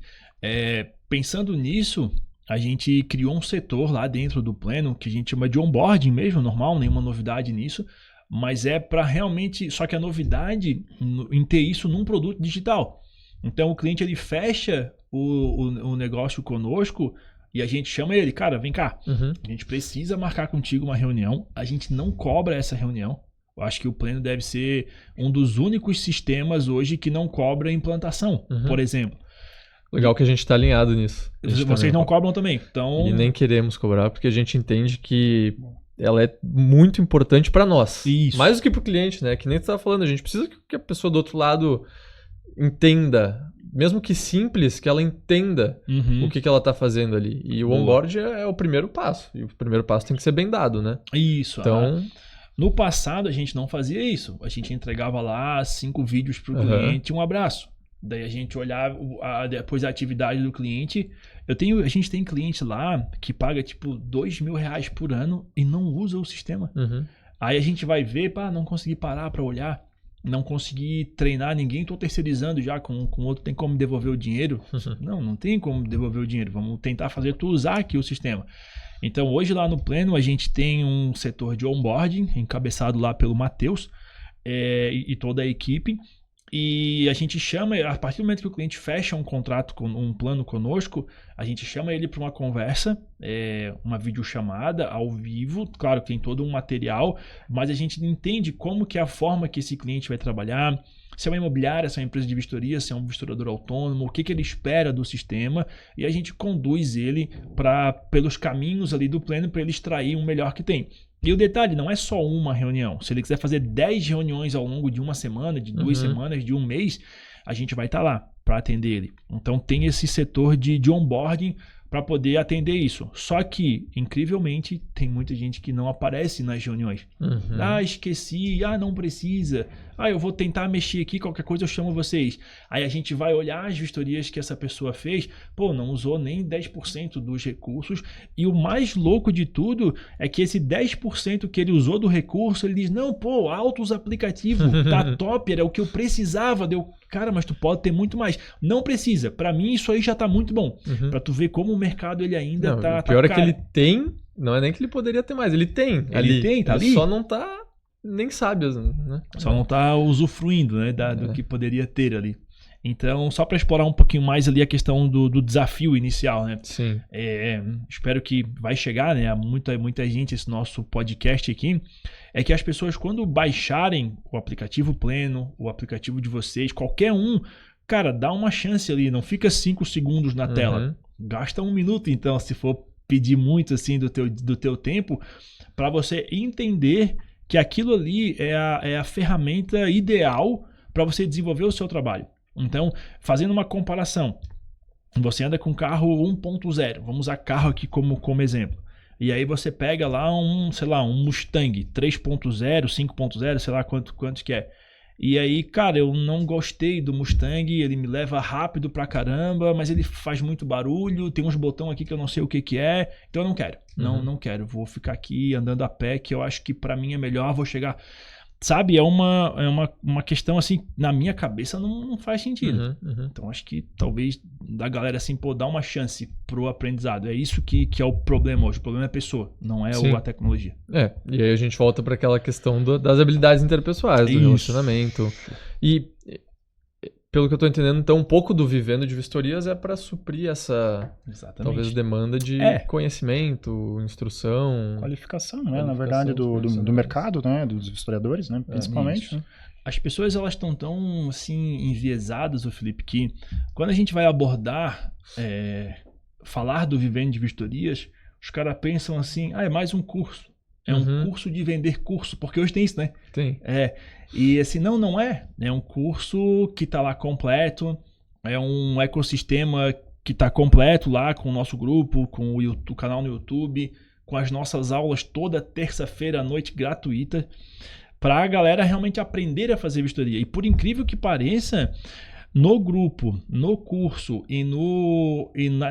Pensando nisso, a gente criou um setor lá dentro do pleno que a gente chama de onboarding mesmo, normal, nenhuma novidade nisso. Mas é para realmente... Só que a novidade em ter isso num produto digital. Então o cliente ele fecha o negócio conosco e a gente chama ele, cara, vem cá. A gente precisa marcar contigo uma reunião. A gente não cobra essa reunião. Eu acho que o pleno deve ser um dos únicos sistemas hoje que não cobra implantação, por exemplo. Legal que a gente está alinhado nisso. Vocês não cobram também. Então... E nem queremos cobrar porque a gente entende que... ela é muito importante para nós. Isso. Mais do que para o cliente, né? Que nem tu estava falando, a gente precisa que a pessoa do outro lado entenda, mesmo que simples, que ela entenda o que ela está fazendo ali. E o onboard é o primeiro passo. E o primeiro passo tem que ser bem dado, né? Isso. Então... No passado, a gente não fazia isso. A gente entregava lá 5 vídeos para o cliente e um abraço. Daí a gente olhar depois a atividade do cliente. A gente tem cliente lá que paga tipo R$2.000 por ano e não usa o sistema. Aí a gente vai ver, não consegui parar para olhar, não consegui treinar ninguém, tô terceirizando já com outro, tem como devolver o dinheiro? Não tem como devolver o dinheiro, vamos tentar fazer tu usar aqui o sistema. Então hoje lá no Pleno a gente tem um setor de onboarding, encabeçado lá pelo Matheus e toda a equipe. E a gente chama, a partir do momento que o cliente fecha um contrato, um plano conosco, a gente chama ele para uma conversa, uma videochamada ao vivo. Claro que tem todo um material, mas a gente entende como que é a forma que esse cliente vai trabalhar, se é uma imobiliária, se é uma empresa de vistoria, se é um vistorador autônomo, o que ele espera do sistema, e a gente conduz ele pelos caminhos ali do plano para ele extrair o melhor que tem. E o detalhe, não é só uma reunião. Se ele quiser fazer 10 reuniões ao longo de uma semana, de 2 semanas, de um mês, a gente vai estar lá para atender ele. Então tem esse setor de onboarding para poder atender isso. Só que, incrivelmente, tem muita gente que não aparece nas reuniões. Esqueci, não precisa. Eu vou tentar mexer aqui, qualquer coisa eu chamo vocês. Aí a gente vai olhar as vistorias que essa pessoa fez, não usou nem 10% dos recursos. E o mais louco de tudo é que esse 10% que ele usou do recurso, ele diz, não, Autos aplicativo, tá top, era o que eu precisava. Cara, mas tu pode ter muito mais. Não precisa. Para mim, isso aí já tá muito bom. Para tu ver como o mercado ele ainda tá... O pior é que ele tem, não é nem que ele poderia ter mais, ele tem. Ele tá ali. Só não tá, nem sabe, né? Só não tá usufruindo, né, do que poderia ter ali. Então, só para explorar um pouquinho mais ali a questão do desafio inicial, né? Sim. Espero que vai chegar, né, a muita gente esse nosso podcast aqui, é que as pessoas quando baixarem o aplicativo Pleno, o aplicativo de vocês, qualquer um, cara, dá uma chance ali, não fica 5 segundos na tela. Gasta 1 minuto, então, se for pedir muito assim do teu tempo, para você entender que aquilo ali é a ferramenta ideal para você desenvolver o seu trabalho. Então, fazendo uma comparação, você anda com carro 1.0, vamos usar carro aqui como exemplo. E aí você pega lá um Mustang 3.0, 5.0, sei lá quantos que é. E aí, cara, eu não gostei do Mustang, ele me leva rápido pra caramba, mas ele faz muito barulho, tem uns botões aqui que eu não sei o que é, então eu não quero. Não quero, vou ficar aqui andando a pé, que eu acho que pra mim é melhor, vou chegar... Sabe, é uma questão assim, na minha cabeça não faz sentido. Então acho que talvez da galera assim, dar uma chance pro aprendizado. É isso que é o problema hoje. O problema é a pessoa, não é a tecnologia. E aí a gente volta para aquela questão das habilidades interpessoais, do relacionamento. E pelo que eu tô entendendo, então um pouco do Vivendo de Vistorias é para suprir essa, talvez, demanda de conhecimento, instrução... Qualificação, né? Na verdade, do mercado, né? Dos historiadores, né? Principalmente. Né? As pessoas, elas estão tão, assim, enviesadas, Felipe, que quando a gente vai abordar, falar do Vivendo de Vistorias, os caras pensam assim, é mais um curso. É um curso de vender curso, porque hoje tem isso, né? Tem. E assim, não é. É um curso que está lá completo, é um ecossistema que está completo lá com o nosso grupo, com o canal no YouTube, com as nossas aulas toda terça-feira à noite gratuita, para a galera realmente aprender a fazer vistoria. E por incrível que pareça, no grupo, no curso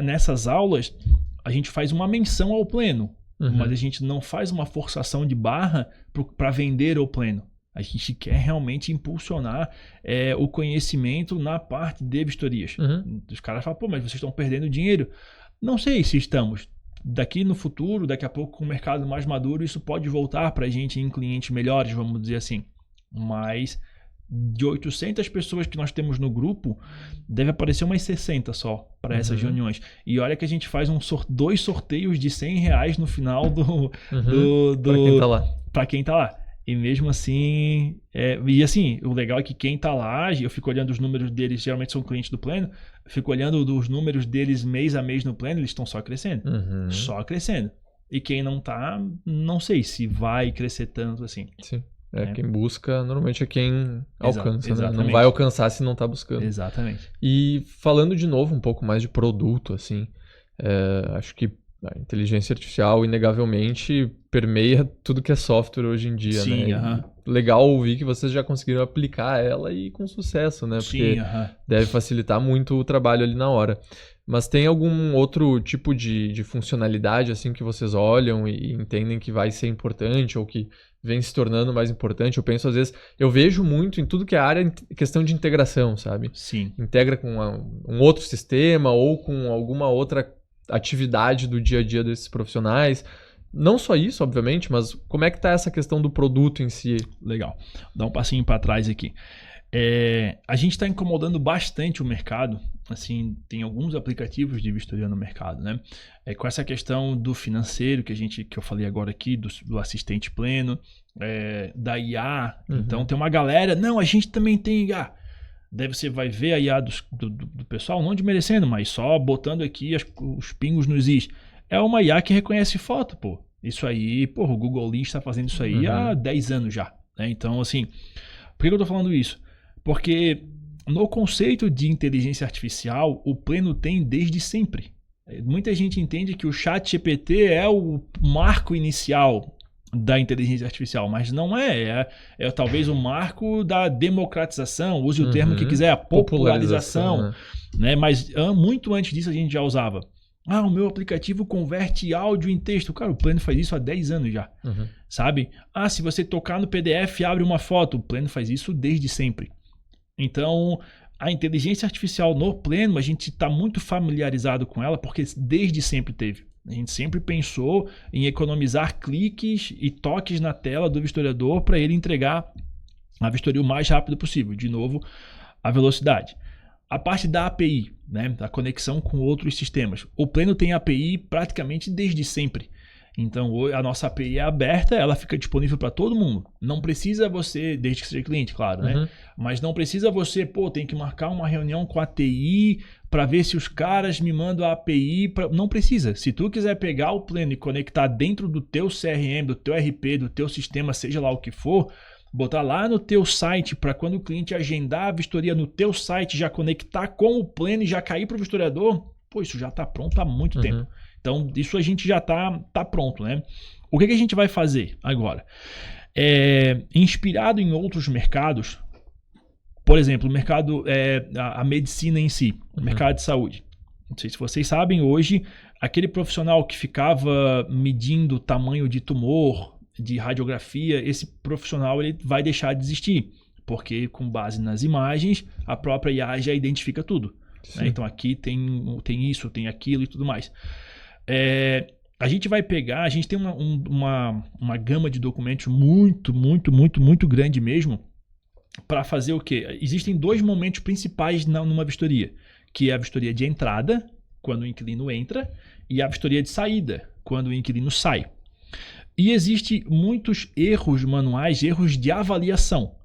nessas aulas, a gente faz uma menção ao Pleno. Mas a gente não faz uma forçação de barra para vender o Pleno. A gente quer realmente impulsionar o conhecimento na parte de vistorias. Os caras falam, mas vocês estão perdendo dinheiro. Não sei se estamos. Daqui no futuro, daqui a pouco com o mercado mais maduro, isso pode voltar para a gente em clientes melhores, vamos dizer assim. Mas de 800 pessoas que nós temos no grupo, deve aparecer umas 60 só para essas reuniões. E olha que a gente faz 2 sorteios de R$100 no final para quem tá lá. Para quem tá lá. E mesmo assim, e assim, o legal é que quem tá lá, eu fico olhando os números deles, geralmente são clientes do Pleno, eu fico olhando os números deles mês a mês no Pleno, eles estão só crescendo. Só crescendo. E quem não tá, não sei se vai crescer tanto assim. Sim. Quem busca, normalmente é quem alcança, né? Não vai alcançar se não está buscando. Exatamente. E falando de novo um pouco mais de produto, assim, acho que A inteligência artificial, inegavelmente, permeia tudo que é software hoje em dia, Sim, né? Legal ouvir que vocês já conseguiram aplicar ela e com sucesso, né? Porque deve facilitar muito o trabalho ali na hora. Mas tem algum outro tipo de funcionalidade, assim, que vocês olham e entendem que vai ser importante ou que vem se tornando mais importante? Eu penso, às vezes, eu vejo muito em tudo que é área, questão de integração, sabe? Sim. Integra com um outro sistema ou com alguma outra atividade do dia a dia desses profissionais. Não só isso, obviamente, mas como é que tá essa questão do produto em si? Legal. Dá um passinho para trás aqui. A gente está incomodando bastante o mercado. Assim, tem alguns aplicativos de vistoria no mercado, né? Com essa questão do financeiro que eu falei agora aqui, do assistente pleno, da IA. Então tem uma galera, não, a gente também tem IA. Daí você vai ver a IA do pessoal, não desmerecendo, mas só botando aqui os pingos nos is. É uma IA que reconhece foto, pô. Isso aí, pô, o Google Lens está fazendo isso aí há 10 anos já. Né? Então, assim, por que eu tô falando isso? Porque no conceito de inteligência artificial, o Pleno tem desde sempre. Muita gente entende que o ChatGPT é o marco inicial da inteligência artificial, mas não é talvez o marco da democratização, use o termo que quiser, a popularização, né? Mas muito antes disso a gente já usava. O meu aplicativo converte áudio em texto. Cara, o Pleno faz isso há 10 anos já, sabe? Se você tocar no PDF abre uma foto, o Pleno faz isso desde sempre. Então, a inteligência artificial no Pleno, a gente está muito familiarizado com ela porque desde sempre teve. A gente sempre pensou em economizar cliques e toques na tela do vistoriador para ele entregar a vistoria o mais rápido possível. De novo, a velocidade. A parte da API, né, da conexão com outros sistemas. O Pleno tem API praticamente desde sempre. Então, a nossa API é aberta, ela fica disponível para todo mundo. Não precisa você, desde que seja cliente, claro, né? Mas não precisa você, tem que marcar uma reunião com a TI para ver se os caras me mandam a API. Não precisa. Se tu quiser pegar o Pleno e conectar dentro do teu CRM, do teu RP, do teu sistema, seja lá o que for, botar lá no teu site para quando o cliente agendar a vistoria no teu site, já conectar com o Pleno e já cair para o vistoriador, isso já está pronto há muito tempo. Então, isso a gente já tá pronto, né? O que a gente vai fazer agora? Inspirado em outros mercados, por exemplo, o mercado, a medicina em si, o mercado de saúde. Não sei se vocês sabem, hoje, aquele profissional que ficava medindo o tamanho de tumor, de radiografia, esse profissional ele vai deixar de existir, porque com base nas imagens, a própria IA já identifica tudo. Né? Então, aqui tem isso, tem aquilo e tudo mais. A gente vai pegar, a gente tem uma gama de documentos muito grande mesmo para fazer o quê? Existem dois momentos principais numa vistoria, que é a vistoria de entrada, quando o inquilino entra, e a vistoria de saída, quando o inquilino sai. E existem muitos erros manuais, erros de avaliação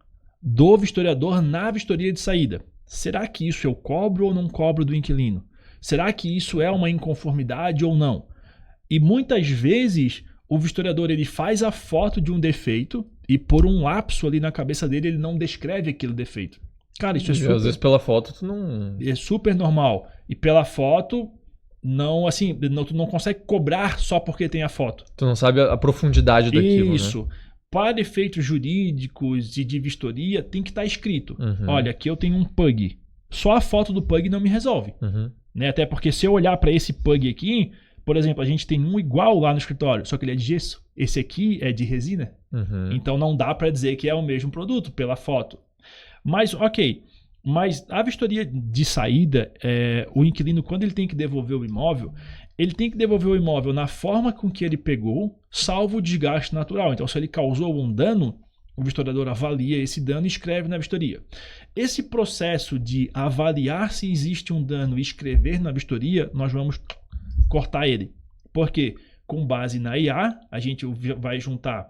do vistoriador na vistoria de saída. Será que isso eu cobro ou não cobro do inquilino? Será que isso é uma inconformidade ou não? E muitas vezes o vistoriador ele faz a foto de um defeito e por um lapso ali na cabeça dele ele não descreve aquele defeito. Cara, isso é super... Às vezes pela foto tu não... É super normal. E pela foto, não, assim, tu não consegue cobrar só porque tem a foto. Tu não sabe a profundidade daquilo, Isso. Né? Para efeitos jurídicos e de vistoria tem que estar escrito. Olha, aqui eu tenho um pug. Só a foto do pug não me resolve. Né? Até porque se eu olhar para esse pug aqui, por exemplo, a gente tem um igual lá no escritório, só que ele é de gesso. Esse aqui é de resina. Então não dá para dizer que é o mesmo produto pela foto. Mas, ok. Mas a vistoria de saída, o inquilino, quando ele tem que devolver o imóvel, ele tem que devolver o imóvel na forma com que ele pegou, salvo o desgaste natural. Então, se ele causou um dano, o vistoriador avalia esse dano e escreve na vistoria. Esse processo de avaliar se existe um dano e escrever na vistoria, nós vamos cortar ele. Porque, com base na IA, a gente vai juntar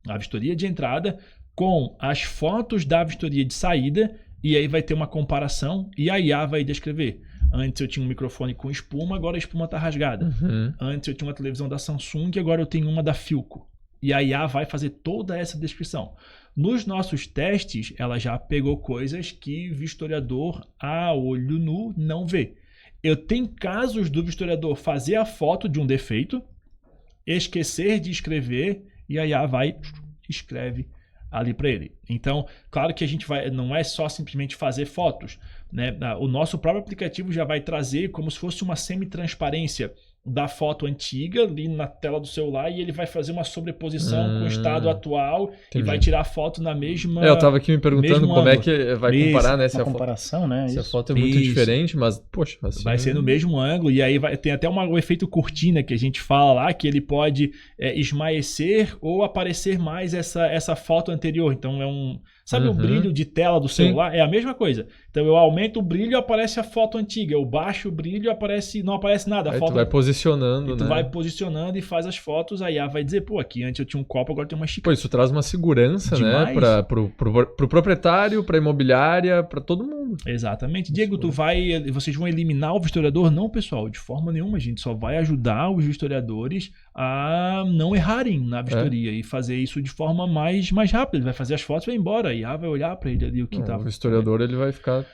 a vistoria de entrada com as fotos da vistoria de saída e aí vai ter uma comparação e a IA vai descrever. Antes eu tinha um microfone com espuma, agora a espuma está rasgada. Antes eu tinha uma televisão da Samsung, agora eu tenho uma da Philco. E a IA vai fazer toda essa descrição. Nos nossos testes, ela já pegou coisas que o vistoriador a olho nu não vê. Eu tenho casos do vistoriador fazer a foto de um defeito, esquecer de escrever, e a IA vai e escreve ali para ele. Então, claro que a gente não é só simplesmente fazer fotos, né? O nosso próprio aplicativo já vai trazer como se fosse uma semi-transparência da foto antiga ali na tela do celular, e ele vai fazer uma sobreposição com o estado atual. Entendi. E vai tirar a foto na mesma... eu tava aqui me perguntando como é que vai comparar, né? Uma comparação, né? Se a foto é muito diferente, mas, poxa... Assim, vai ser no mesmo ângulo, e aí tem até o efeito cortina que a gente fala lá, que ele pode esmaecer ou aparecer mais essa foto anterior. Então é um... Sabe o brilho de tela do celular? Sim. É a mesma coisa. Então eu aumento o brilho e aparece a foto antiga. Eu baixo o brilho e não aparece nada. A aí foto... tu vai posicionando, tu vai posicionando e faz as fotos. Aí a IA vai dizer, pô, aqui antes eu tinha um copo, agora tem uma xícara. Pô, isso traz uma segurança, demais, né? Pro proprietário, pra imobiliária, pra todo mundo. Exatamente. Diego, vocês vão eliminar o vistoriador? Não, pessoal, de forma nenhuma. A gente só vai ajudar os vistoriadores a não errarem na vistoria e fazer isso de forma mais rápida. Ele vai fazer as fotos e vai embora. A IA vai olhar para ele ali o que estava. O historiador ele vai ficar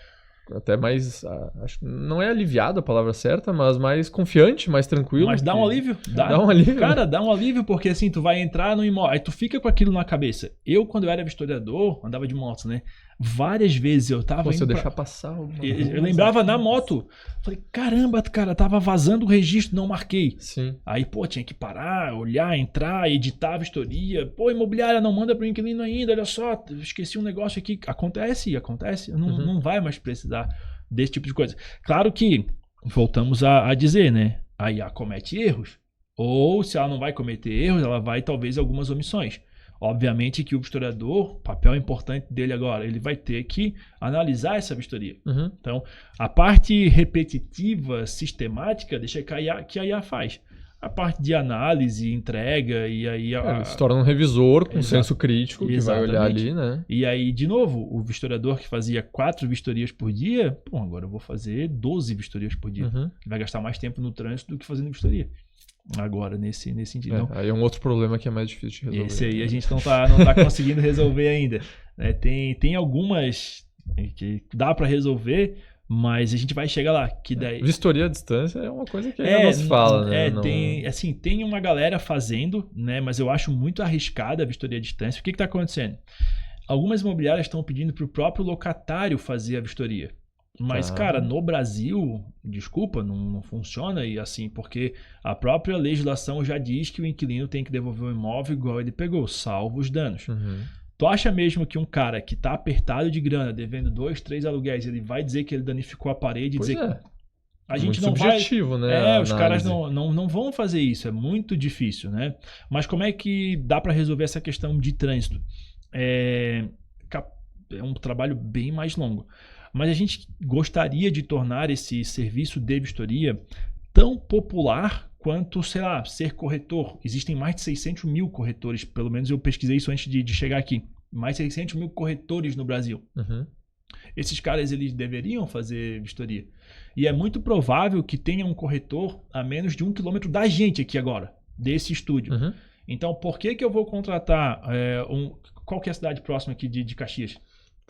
até mais, acho que não é aliviado a palavra certa, mas mais confiante, mais tranquilo. Mas dá um alívio. Dá um alívio. Cara, dá um alívio, porque assim, tu vai entrar no imóvel, aí tu fica com aquilo na cabeça. Eu, quando eu era vistoriador, andava de moto, né? Várias vezes eu tava indo deixar passar alguma coisa. Eu lembrava na moto. Falei, caramba, cara, tava vazando o registro, não marquei. Sim. Aí, pô, tinha que parar, olhar, entrar, editar a vistoria. Pô, imobiliária não manda pro inquilino ainda, olha só, esqueci um negócio aqui. Acontece. Não vai mais precisar desse tipo de coisa. Claro que, voltamos a dizer, né? A IA comete erros. Ou, se ela não vai cometer erros, ela vai, talvez, algumas omissões. Obviamente que o vistoriador, o papel importante dele agora, ele vai ter que analisar essa vistoria. Então, a parte repetitiva, sistemática, deixa que a IA faz. A parte de análise, entrega, e aí... Ele se torna um revisor com senso crítico, que vai olhar ali, né? E aí, de novo, o vistoriador que fazia 4 vistorias por dia, pô, agora eu vou fazer 12 vistorias por dia. Vai gastar mais tempo no trânsito do que fazendo vistoria. Agora, nesse sentido. Aí é um outro problema que é mais difícil de resolver. Esse aí a gente não tá conseguindo resolver ainda. Tem algumas que dá para resolver, mas a gente vai chegar lá. Que daí... Vistoria à distância é uma coisa que ainda não se fala, né? Tem uma galera fazendo, né? Mas eu acho muito arriscada a vistoria à distância. O que está acontecendo? Algumas imobiliárias estão pedindo para o próprio locatário fazer a vistoria. Mas, cara, no Brasil, desculpa, não funciona e assim, porque a própria legislação já diz que o inquilino tem que devolver o imóvel igual ele pegou, salvo os danos. Tu acha mesmo que um cara que tá apertado de grana, devendo 2, 3 aluguéis, ele vai dizer que ele danificou a parede e dizer que a gente não vai... né? Os caras não vão fazer isso, é muito difícil, né? Mas como é que dá para resolver essa questão de trânsito? É um trabalho bem mais longo. Mas a gente gostaria de tornar esse serviço de vistoria tão popular quanto, sei lá, ser corretor. Existem mais de 600 mil corretores, pelo menos eu pesquisei isso antes de chegar aqui. Mais de 600 mil corretores no Brasil. Esses caras, eles deveriam fazer vistoria. E é muito provável que tenha um corretor a menos de 1 quilômetro da gente aqui agora, desse estúdio. Então, por que eu vou contratar... Qual que é a cidade próxima aqui de Caxias?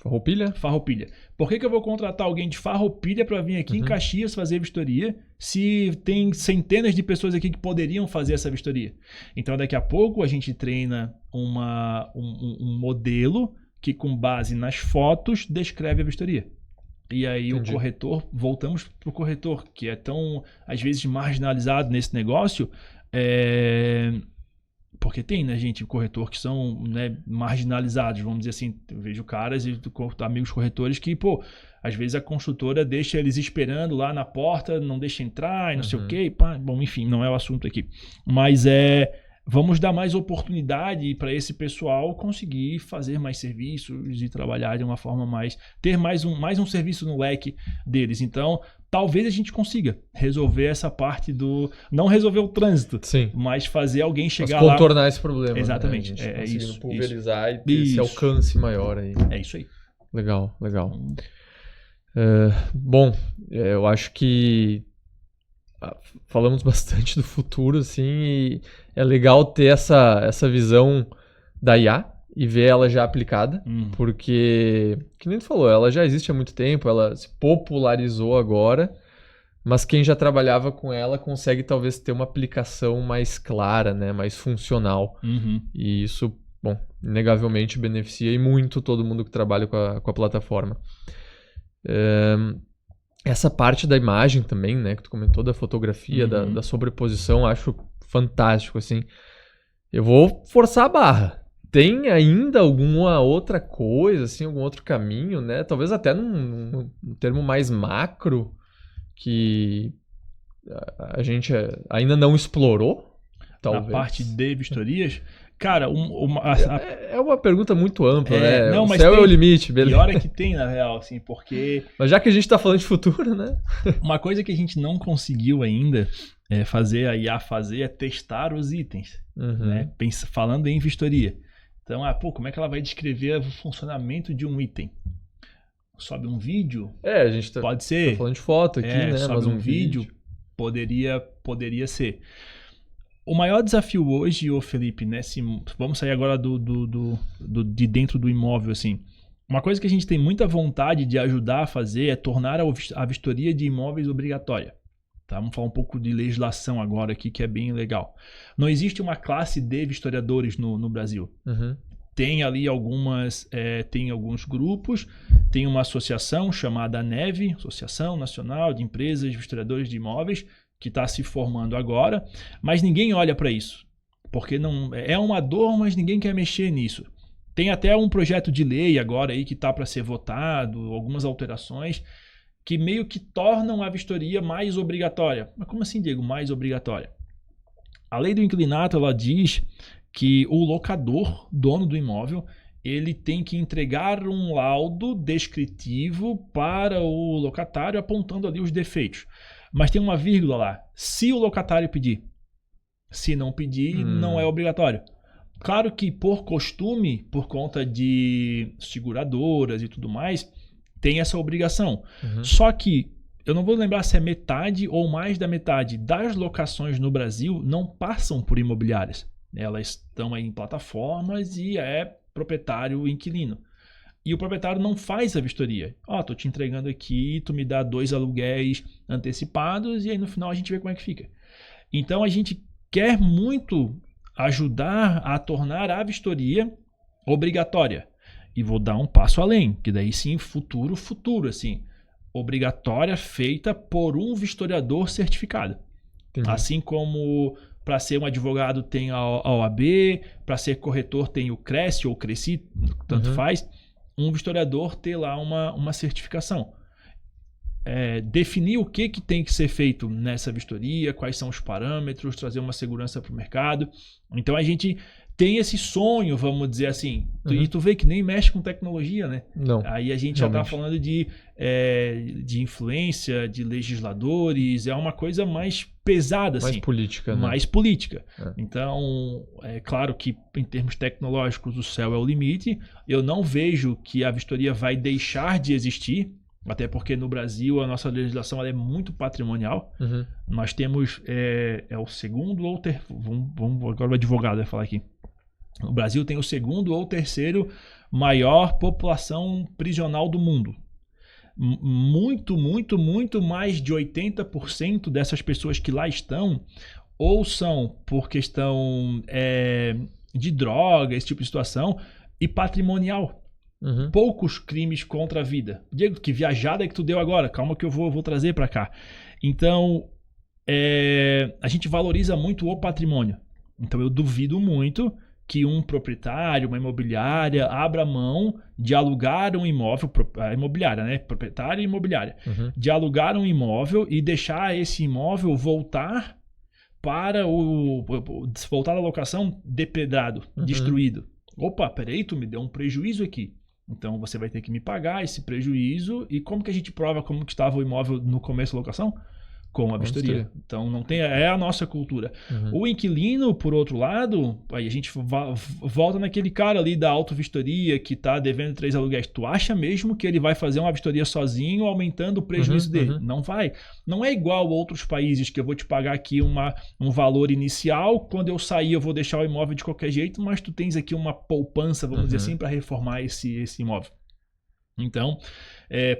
Farroupilha. Por que eu vou contratar alguém de Farroupilha para vir aqui em Caxias fazer vistoria se tem centenas de pessoas aqui que poderiam fazer essa vistoria? Então, daqui a pouco a gente treina um modelo que, com base nas fotos, descreve a vistoria. E aí o corretor, voltamos para o corretor, que é tão, às vezes, marginalizado nesse negócio, porque tem, né, gente, corretor que são, né, marginalizados, vamos dizer assim. Eu vejo caras e amigos corretores que, pô, às vezes a construtora deixa eles esperando lá na porta, não deixa entrar e não sei o quê. Bom, enfim, não é o assunto aqui. Mas vamos dar mais oportunidade para esse pessoal conseguir fazer mais serviços e trabalhar de uma forma ter mais um serviço no leque deles. Então, talvez a gente consiga resolver essa parte não resolver o trânsito, mas fazer alguém chegar lá... contornar esse problema. Exatamente. Né? Isso. Pulverizar e ter esse alcance maior aí. É isso aí. Legal. Bom, eu acho que falamos bastante do futuro, assim, e é legal ter essa visão da IA e ver ela já aplicada, porque, que nem tu falou, ela já existe há muito tempo, ela se popularizou agora, mas quem já trabalhava com ela consegue talvez ter uma aplicação mais clara, né, mais funcional. E isso, bom, inegavelmente beneficia e muito todo mundo que trabalha com a plataforma. Essa parte da imagem também, né, que tu comentou, da fotografia, da sobreposição, acho fantástico, assim. Eu vou forçar a barra. Tem ainda alguma outra coisa, assim, algum outro caminho, né? Talvez até num termo mais macro que a gente ainda não explorou, talvez. Na parte de vistorias, cara, é uma pergunta muito ampla, né? Não, o mas céu é o limite, beleza? E hora que tem, na real, assim, porque... Mas já que a gente tá falando de futuro, né? Uma coisa que a gente não conseguiu ainda fazer a IA fazer é testar os itens, né? Falando em vistoria. Então, como é que ela vai descrever o funcionamento de um item? Sobe um vídeo? A gente pode ser. Tá falando de foto aqui, né? Sobe mas um vídeo poderia ser. O maior desafio hoje, Felipe, né? Vamos sair agora de dentro do imóvel, assim. Uma coisa que a gente tem muita vontade de ajudar a fazer é tornar a vistoria de imóveis obrigatória. Tá? Vamos falar um pouco de legislação agora aqui, que é bem legal. Não existe uma classe de vistoriadores no Brasil. Tem ali tem alguns grupos, tem uma associação chamada ANEV, Associação Nacional de Empresas Vistoriadores de Imóveis, que está se formando agora, mas ninguém olha para isso, porque não é uma dor, mas ninguém quer mexer nisso. Tem até um projeto de lei agora aí que está para ser votado, algumas alterações, que meio que tornam a vistoria mais obrigatória. Mas como assim, Diego, mais obrigatória? A lei do inquilinato, ela diz que o locador, dono do imóvel, ele tem que entregar um laudo descritivo para o locatário, apontando ali os defeitos. Mas tem uma vírgula lá. Se o locatário pedir. Se não pedir, não é obrigatório. Claro que por costume, por conta de seguradoras e tudo mais, tem essa obrigação. Só que eu não vou lembrar se é metade ou mais da metade das locações no Brasil não passam por imobiliárias. Elas estão aí em plataformas e é proprietário inquilino. E o proprietário não faz a vistoria. Tô te entregando aqui, tu me dá 2 aluguéis antecipados e aí no final a gente vê como é que fica. Então a gente quer muito ajudar a tornar a vistoria obrigatória. E vou dar um passo além, que daí sim, futuro, assim. Obrigatória, feita por um vistoriador certificado. Entendi. Assim como para ser um advogado tem a OAB, para ser corretor tem o CRESC ou CRECI, tanto faz. Um vistoriador ter lá uma certificação. Definir o que tem que ser feito nessa vistoria, quais são os parâmetros, trazer uma segurança para o mercado. Então a gente tem esse sonho, vamos dizer assim. E tu vê que nem mexe com tecnologia, né? Não. Aí a gente já está falando de influência, de legisladores, é uma coisa mais pesada, mais assim. Política, né? Mais política. Então, é claro que em termos tecnológicos o céu é o limite. Eu não vejo que a vistoria vai deixar de existir, até porque no Brasil a nossa legislação ela é muito patrimonial. Nós temos o segundo ou vamos agora o advogado vai falar aqui. O Brasil tem o segundo ou terceiro maior população prisional do mundo. Muito, muito, muito mais de 80% dessas pessoas que lá estão ou são por questão de droga, esse tipo de situação, e patrimonial. Poucos crimes contra a vida. Diego, que viajada que tu deu agora. Calma que eu vou trazer para cá. Então, a gente valoriza muito o patrimônio. Então, eu duvido muito que um proprietário, uma imobiliária, abra mão de alugar um imóvel, a imobiliária, né? Proprietária e imobiliária. De alugar um imóvel e deixar esse imóvel voltar para voltar à locação depredado, destruído. Opa, peraí, tu me deu um prejuízo aqui. Então você vai ter que me pagar esse prejuízo. E como que a gente prova como que estava o imóvel no começo da locação? Com a vistoria. Então não tem, é a nossa cultura. O inquilino, por outro lado, aí a gente volta naquele cara ali da autovistoria que está devendo 3 aluguéis. Tu acha mesmo que ele vai fazer uma vistoria sozinho, aumentando o prejuízo dele? Não vai. Não é igual a outros países que eu vou te pagar aqui um valor inicial, quando eu sair eu vou deixar o imóvel de qualquer jeito, mas tu tens aqui uma poupança, vamos dizer assim, para reformar esse imóvel. Então,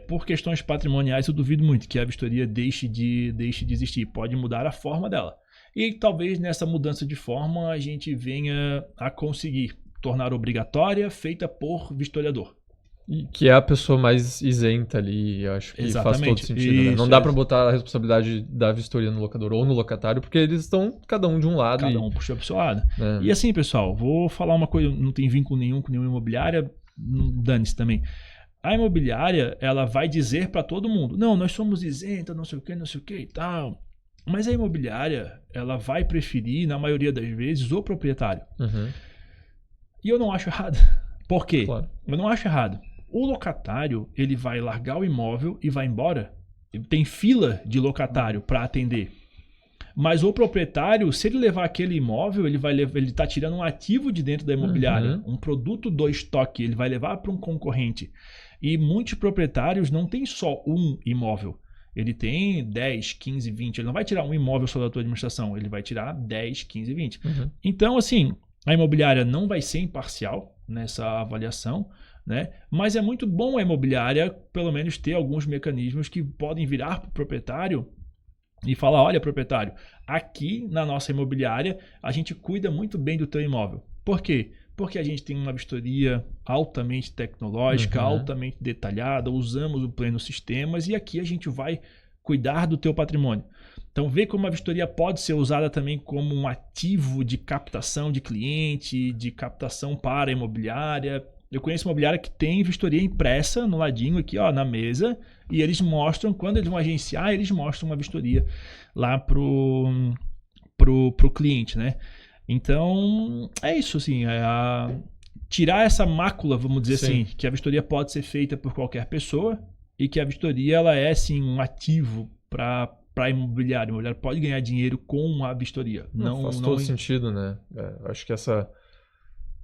por questões patrimoniais, eu duvido muito que a vistoria deixe de existir. Pode mudar a forma dela. E talvez nessa mudança de forma a gente venha a conseguir tornar obrigatória, feita por vistoriador. E que é a pessoa mais isenta ali, eu acho que faz todo sentido, né? Não dá para botar a responsabilidade da vistoria no locador ou no locatário, porque eles estão cada um de um lado. Cada um puxa pro seu lado. E assim, pessoal, vou falar uma coisa, não tem vínculo nenhum com nenhuma imobiliária, dane-se também. A imobiliária, ela vai dizer para todo mundo, não, nós somos isenta, não sei o que e tal. Mas a imobiliária, ela vai preferir, na maioria das vezes, o proprietário. E eu não acho errado. Por quê? Claro. Eu não acho errado. O locatário, ele vai largar o imóvel e vai embora. Ele tem fila de locatário para atender. Mas o proprietário, se ele levar aquele imóvel, ele está tirando um ativo de dentro da imobiliária, um produto do estoque, ele vai levar para um concorrente. E muitos proprietários não têm só um imóvel. Ele tem 10, 15, 20. Ele não vai tirar um imóvel só da tua administração, ele vai tirar 10, 15, 20. Então, assim, a imobiliária não vai ser imparcial nessa avaliação, né? Mas é muito bom a imobiliária, pelo menos, ter alguns mecanismos que podem virar para o proprietário e falar, olha, proprietário, aqui na nossa imobiliária a gente cuida muito bem do teu imóvel. Por quê? Porque a gente tem uma vistoria altamente tecnológica, altamente detalhada, usamos o Pleno Sistemas e aqui a gente vai cuidar do teu patrimônio. Então, vê como a vistoria pode ser usada também como um ativo de captação de cliente, de captação para a imobiliária. Eu conheço uma imobiliária que tem vistoria impressa no ladinho aqui, ó, na mesa, e eles mostram, quando eles vão agenciar, eles mostram uma vistoria lá pro cliente, né? Então, é isso, assim, tirar essa mácula, vamos dizer assim, que a vistoria pode ser feita por qualquer pessoa e que a vistoria, ela é, sim, um ativo para a imobiliária. A imobiliária pode ganhar dinheiro com a vistoria. Não faz todo sentido, né? Acho que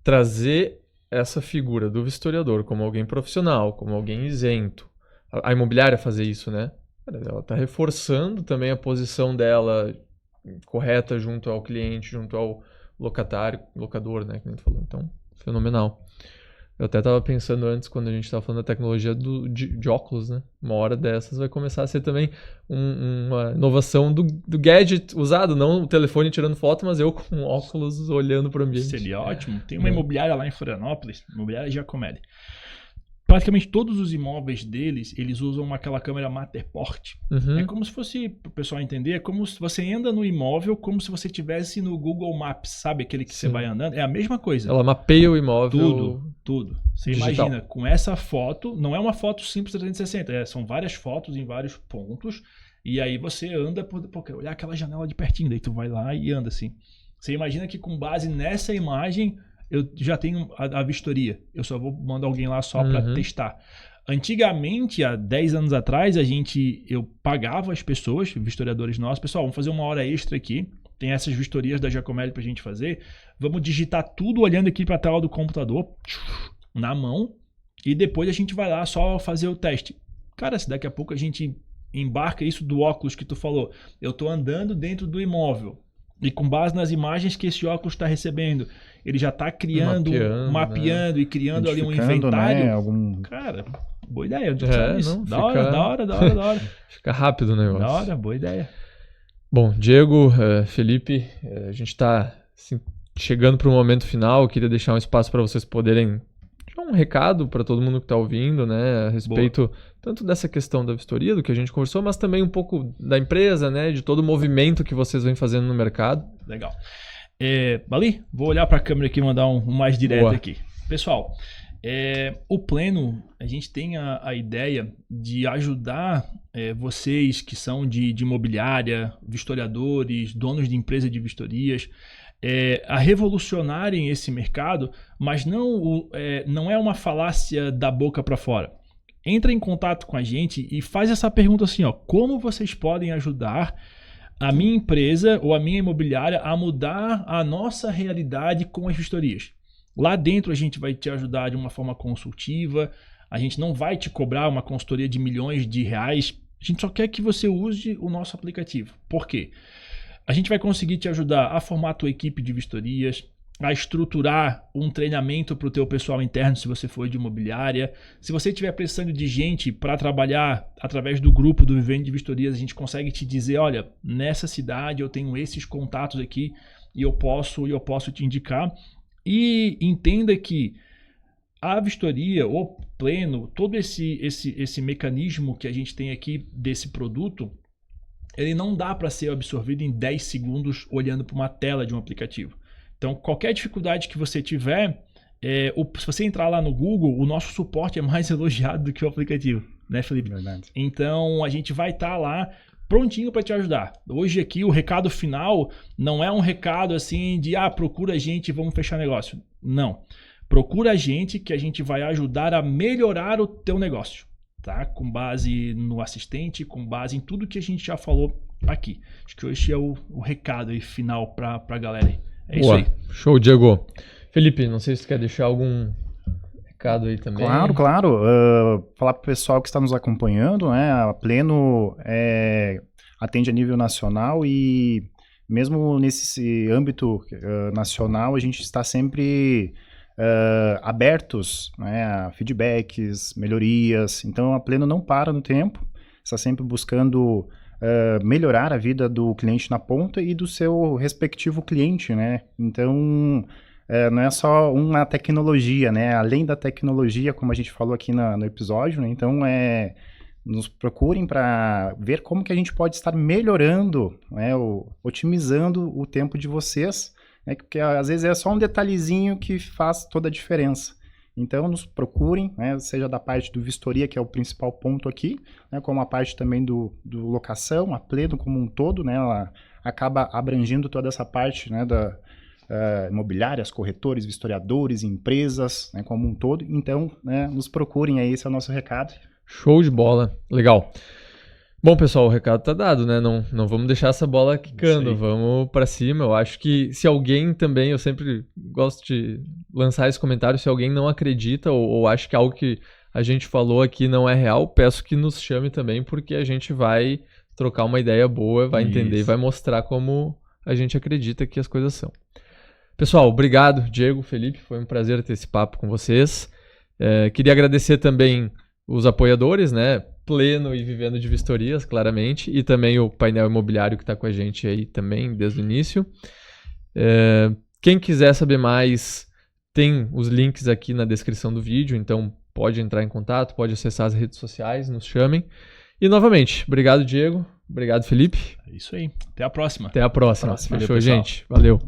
trazer essa figura do vistoriador como alguém profissional, como alguém isento, a imobiliária fazer isso, né? Ela está reforçando também a posição dela correta junto ao cliente, junto ao locador, né? Que a gente falou. Então, fenomenal. Eu até estava pensando antes, quando a gente estava falando da tecnologia de óculos, né? Uma hora dessas vai começar a ser também uma inovação do gadget usado, não o telefone tirando foto, mas eu com óculos olhando para o ambiente. Seria ótimo. Tem uma imobiliária lá em Florianópolis, imobiliária Giacomelli. Praticamente todos os imóveis deles, eles usam aquela câmera Matterport. É como se fosse, para o pessoal entender, é como se você anda no imóvel como se você estivesse no Google Maps, sabe? Aquele que você vai andando. É a mesma coisa. Ela mapeia o imóvel. Tudo. Você digital. Imagina, com essa foto, não é uma foto simples 360, são várias fotos em vários pontos, e aí você anda, olhar aquela janela de pertinho, daí tu vai lá e anda assim. Você imagina que com base nessa imagem, eu já tenho a vistoria. Eu só vou mandar alguém lá só para testar. Antigamente, há 10 anos atrás, eu pagava as pessoas, vistoriadores nossos, pessoal, vamos fazer uma hora extra aqui. Tem essas vistorias da Giacomelli pra gente fazer. Vamos digitar tudo olhando aqui para a tela do computador, na mão, e depois a gente vai lá só fazer o teste. Cara, se daqui a pouco a gente embarca isso do óculos que tu falou, eu tô andando dentro do imóvel, e com base nas imagens que esse óculos está recebendo, ele já está criando, mapeando, né? E criando ali um inventário. Né? Cara, boa ideia. Da hora. Fica rápido o negócio. Da hora, boa ideia. Bom, Diego, Felipe, a gente está assim, chegando para o momento final. Eu queria deixar um espaço para vocês poderem dar um recado para todo mundo que está ouvindo, né, a respeito tanto dessa questão da vistoria, do que a gente conversou, mas também um pouco da empresa, né, de todo o movimento que vocês vêm fazendo no mercado. Legal. Bali, vou olhar para a câmera aqui e mandar um mais direto aqui. Pessoal, o Pleno, a gente tem a ideia de ajudar vocês que são de imobiliária, vistoriadores, donos de empresa de vistorias, a revolucionarem esse mercado, mas não é uma falácia da boca para fora. Entra em contato com a gente e faz essa pergunta assim, ó, como vocês podem ajudar a minha empresa ou a minha imobiliária a mudar a nossa realidade com as vistorias? Lá dentro a gente vai te ajudar de uma forma consultiva, a gente não vai te cobrar uma consultoria de milhões de reais, a gente só quer que você use o nosso aplicativo. Por quê? A gente vai conseguir te ajudar a formar a tua equipe de vistorias, a estruturar um treinamento para o teu pessoal interno, se você for de imobiliária. Se você estiver precisando de gente para trabalhar através do grupo do Vivendo de Vistorias, a gente consegue te dizer, olha, nessa cidade eu tenho esses contatos aqui e eu posso te indicar. E entenda que a vistoria, o Pleno, todo esse mecanismo que a gente tem aqui desse produto, ele não dá para ser absorvido em 10 segundos olhando para uma tela de um aplicativo. Então, qualquer dificuldade que você tiver, se você entrar lá no Google, o nosso suporte é mais elogiado do que o aplicativo, né, Felipe? Verdade. Então, a gente vai estar lá prontinho para te ajudar. Hoje aqui, o recado final não é um recado assim de, procura a gente e vamos fechar negócio. Não. Procura a gente que a gente vai ajudar a melhorar o teu negócio, tá? Com base no assistente, com base em tudo que a gente já falou aqui. Acho que hoje é o recado aí final para a galera aí. É Boa. isso aí. Show, Diego. Felipe, não sei se tu quer deixar algum recado aí também. Claro. Falar para o pessoal que está nos acompanhando, né? A Pleno atende a nível nacional e mesmo nesse âmbito nacional, a gente está sempre abertos, né, a feedbacks, melhorias. Então, a Pleno não para no tempo, está sempre buscando melhorar a vida do cliente na ponta e do seu respectivo cliente, né? Então, não é só uma tecnologia, né? Além da tecnologia, como a gente falou aqui no episódio, né? Então, nos procurem para ver como que a gente pode estar melhorando, né? Otimizando o tempo de vocês, né? Porque às vezes é só um detalhezinho que faz toda a diferença. Então, nos procurem, né, seja da parte do vistoria, que é o principal ponto aqui, né, como a parte também do locação, a Pleno como um todo, né, ela acaba abrangindo toda essa parte, né, da imobiliárias, corretores, vistoriadores, empresas, né, como um todo. Então, né, nos procurem aí, esse é o nosso recado. Show de bola. Legal. Bom, pessoal, o recado tá dado, né? Não vamos deixar essa bola quicando, vamos para cima. Eu acho que se alguém também, eu sempre gosto de lançar esse comentário, se alguém não acredita ou acha que algo que a gente falou aqui não é real, peço que nos chame também, porque a gente vai trocar uma ideia boa, vai entender e vai mostrar como a gente acredita que as coisas são. Pessoal, obrigado, Diego, Felipe, foi um prazer ter esse papo com vocês. Queria agradecer também os apoiadores, né? Pleno e Vivendo de Vistorias, claramente, e também o painel imobiliário que está com a gente aí também desde o início. Quem quiser saber mais, tem os links aqui na descrição do vídeo, então pode entrar em contato, pode acessar as redes sociais, nos chamem. E novamente, obrigado, Diego, obrigado, Felipe. É isso aí, até a próxima. Até a próxima. Valeu, Fechou, pessoal. gente. Valeu.